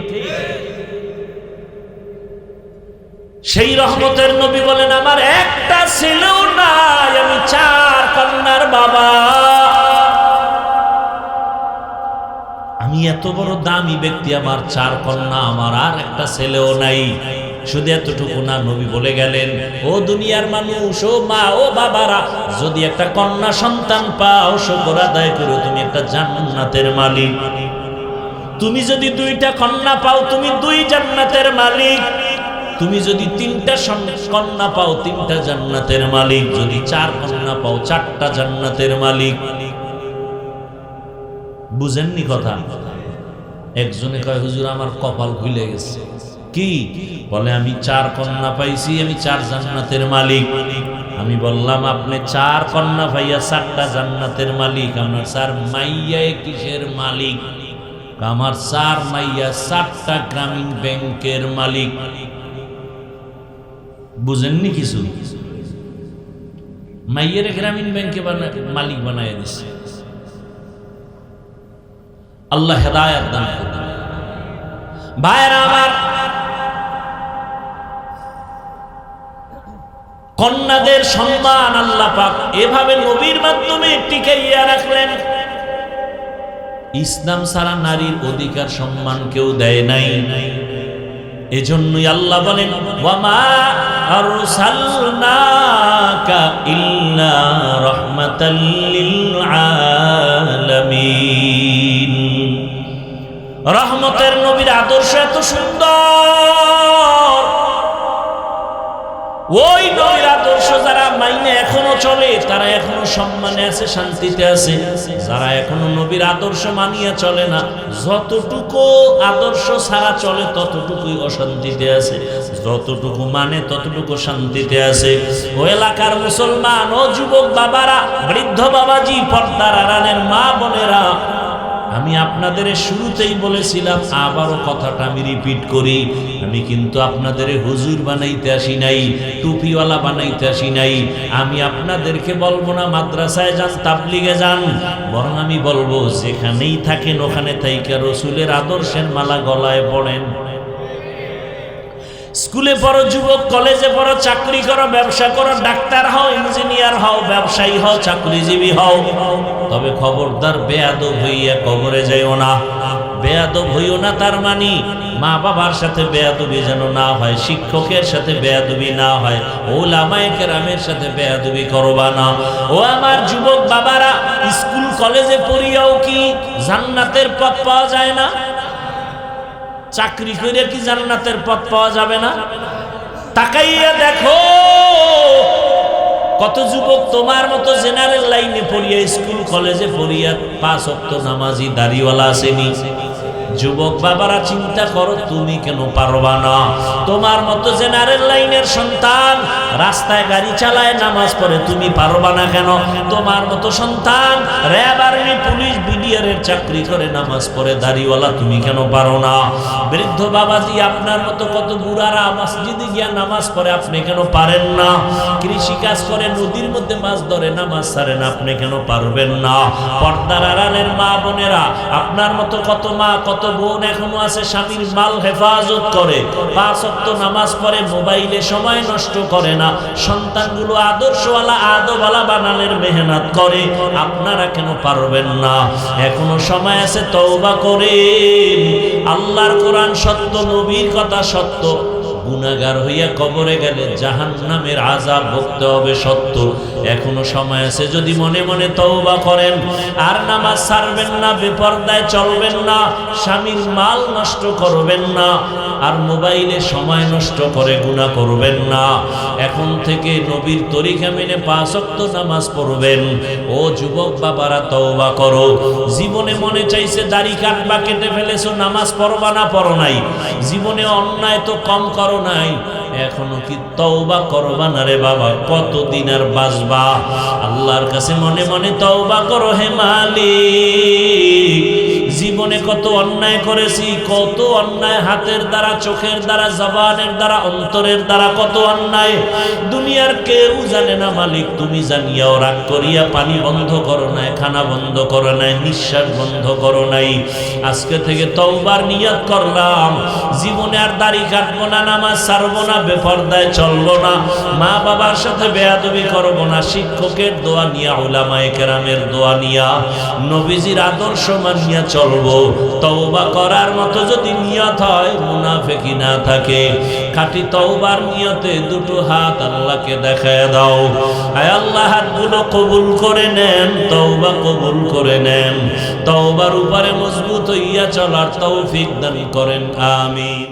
সেই রহমতের নবী বলেন আমার একটা ছেলেও নাই, আমি 4 কন্যার বাবা। আমি এত বড় দামি ব্যক্তি, আমার 4 কন্যা, আমার আর একটা ছেলেও নাই। শুধু এতটুকু না, নবী বলে গেলেন, ও দুনিয়ার মানুষ, ও মা, ও বাবারা, যদি একটা কন্যা সন্তান পাও, শুকর আদায় করো, তুমি একটা জান্নাতের মালিক। তুমি যদি 2টা কন্যা পাও, তুমি 2 জান্নাতের মালিক। তুমি যদি 3টা কন্যা পাও, 3টা জান্নাতের মালিক। যদি 4 কন্যা পাও, 4টা জান্নাতের মালিক। বুঝেননি কথা? একজনে কয় হুজুর আমার কপাল খুলে গেছে। কি বলে? আমি 4 কন্যা পাইছি, আমি 4 জান্নাতের মালিক। আমি বললাম আপনি 4 কন্যা ভাইয়া 4টা জান্নাতের মালিক, আমার 4 মাইয়া কিসের মালিক? আমার 4 মাইয়া 4টা গ্রামীণ ব্যাংকের মালিক। বুঝেননি কিছু? মাইয়ের গ্রামীণ ব্যাংকে মালিক বানায় দিচ্ছে। আল্লাহ হেদায়েত দান করুন। ভাইরা আমার, কন্যাদের সম্মান আল্লাহ পাক এভাবে নবীর মাধ্যমে টিকাইয়া রাখলেন। ইসলাম ছাড়া নারীর অধিকার সম্মান কেউ দেয় নাই। এজন্যই আল্লাহ বলেন, ওয়ামা আরসালনাকা ইল্লা রাহমাতাল লিল আলামিন। রহমতের নবীর আদর্শ এত সুন্দর, ওই নবীর আদর্শ যারা মাইনে এখনো চলে তারা এখনো সম্মানে আছে, শান্তিতে আছে। যারা এখনো নবীর আদর্শ মানিয়ে চলে না, যতটুকু আদর্শ ছাড়া চলে ততটুকুই অশান্তিতে আছে, যতটুকু মানে ততটুকু শান্তিতে আছে। ও এলাকার মুসলমান, ও যুবক বাবারা, বৃদ্ধ বাবাজি, পর্দার আড়ালের মা বোনেরা, আমি আপনাদের শুরুতেই বলেছিলাম, আবারও কথাটা আমি রিপিট করি, আমি কিন্তু আপনাদের হুজুর বানাইতে আসি নাই, টুপিওয়ালা বানাইতে আসি নাই। আমি আপনাদেরকে বলবো না মাদ্রাসায় যান, তাবলিগে যান, বরং আমি বলবো যেখানেই থাকেন ওখানে থাইকা রসুলের আদর্শের মালা গলায় পড়েন। স্কুলে পড়ো যুবক, কলেজে পড়ো, চাকরি করো, ব্যবসা করো, ডাক্তার হও, ইঞ্জিনিয়ার হও, ব্যবসায়ী হও, চাকরিজীবী হও, তবে খবরদার বেয়াদব হইয়া কবরে যাইও না। বেয়াদব হইও না তার মানে মা বাবার সাথে বেয়াদবি যেন না হয়, শিক্ষকের সাথে বেয়াদবি না হয়, ওলামায়ে কেরামের সাথে বেয়াদবি করবা না। ও আমার যুবক বাবারা, স্কুল কলেজে পড়িয়াও কি জান্নাতের পথ পাওয়া যায় না? চাকরি করে কি জান্নাতের পথ পাওয়া যাবে না? তাকাইয়া দেখো কত যুবক তোমার মতো জেনারেল লাইনে পড়িয়া, স্কুল কলেজে পড়িয়া 5 ওয়াক্ত নামাজি দাড়িওয়ালা আসেনি। যুবক বাবারা চিন্তা করো, তুমি কেন পারবা না? তোমার মতো জেনারেল লাইনের সন্তান রাস্তায় গাড়ি চালায়, নামাজ পড়ে, তুমি পারবা না কেন? তোমার মতো সন্তান র্যাব, আর্মি, পুলিশ, বিডিআরের চাকরি করে, নামাজ পড়ে, দাড়িওয়ালা, তুমি কেন পারো না? বৃদ্ধ বাবাজি, আপনার মতো কত বুড়ারা মসজিদে গিয়া নামাজ পড়ে, আপনি কেন পারেন না? কৃষি কাজ করে, নদীর মধ্যে মাছ ধরে, নামাজ ছাড়েন, আপনি কেন পারবেন না? পর্দার আড়ালের মা বোনেরা, আপনার মতো কত মা, কত বোন এখনো আছে স্বামীর মাল হেফাজত করে, 5 ওয়াক্ত নামাজ পড়ে, মোবাইলে সময় নষ্ট করে না, সন্তানগুলো আদর্শওয়ালা, আদবওয়ালা বানানোর মেহনত করে, আপনারা কেন পারবেন না? এখনো সময় আছে, তওবা করেন। আল্লাহর কোরআন সত্য, নবীর কথা সত্য। গুনাহগার হইয়া কবরে গেলে জাহান্নামের আযাব ভুগতে হবে সত্য। এখনো সময় আছে, যদি মনে মনে তওবা করেন, আর নামাজ ছাড়বেন না, বেপরদায় চলবেন না, স্বামীর মাল নষ্ট করবেন না, আর মোবাইলে সময় নষ্ট করে গুনাহ করবেন না। এখন থেকে নবীর তরিকা মেনে 5 ওয়াক্ত নামাজ পড়বেন। ও যুবক বাবারা, তওবা করো। জীবনে মনে চাইছে দাড়ি কাটবা, কেটে ফেলেছো, নামাজ পড়বা না, পড়ো নাই। জীবনে অন্যায় তো কম করো নাই, এখনো কি তওবা করবা না রে বাবা? কতদিন আর বাঁচবা? আল্লাহর কাছে মনে মনে তওবা করো। হে মালিক, জীবনে কত অন্যায় করেছি, কত অন্যায়, হাতের দ্বারা, চোখের দ্বারা, জবানের দ্বারা, অন্তরের দ্বারা, কত অন্যায় দুনিয়ার কেউ জানে না। মালিক, তুমি জানিয়াও রাগ করিয়া পানি বন্ধ করো নাই, খানা বন্ধ করো নাই, নিঃশ্বাস বন্ধ করো নাই। আজকে থেকে তওবার নিয়ত করলাম, জীবনে আর দাড়ি কাটবো না, নামাজ ছাড়বো না, বেপরদায় চলবো না, মা বাবার সাথে বেয়াদবি করবো না, শিক্ষকের দোয়া নিয়া, উলামায়ে কেরামের দোয়া নিয়া, নবীজির আদর্শ মানিয়া চলবো। তওবা করার মতো যদি নিয়ত হয়, মুনাফিকি না থাকে, খাঁটি তওবার নিয়তে দুটো হাত আল্লাহকে দেখায় দাও। আয় আল্লাহ, হাতগুলো কবুল করে নেন, তওবা কবুল করে নেন, তওবার উপরে মজবুত হইয়া চলার তৌফিক দান করেন। আমিন।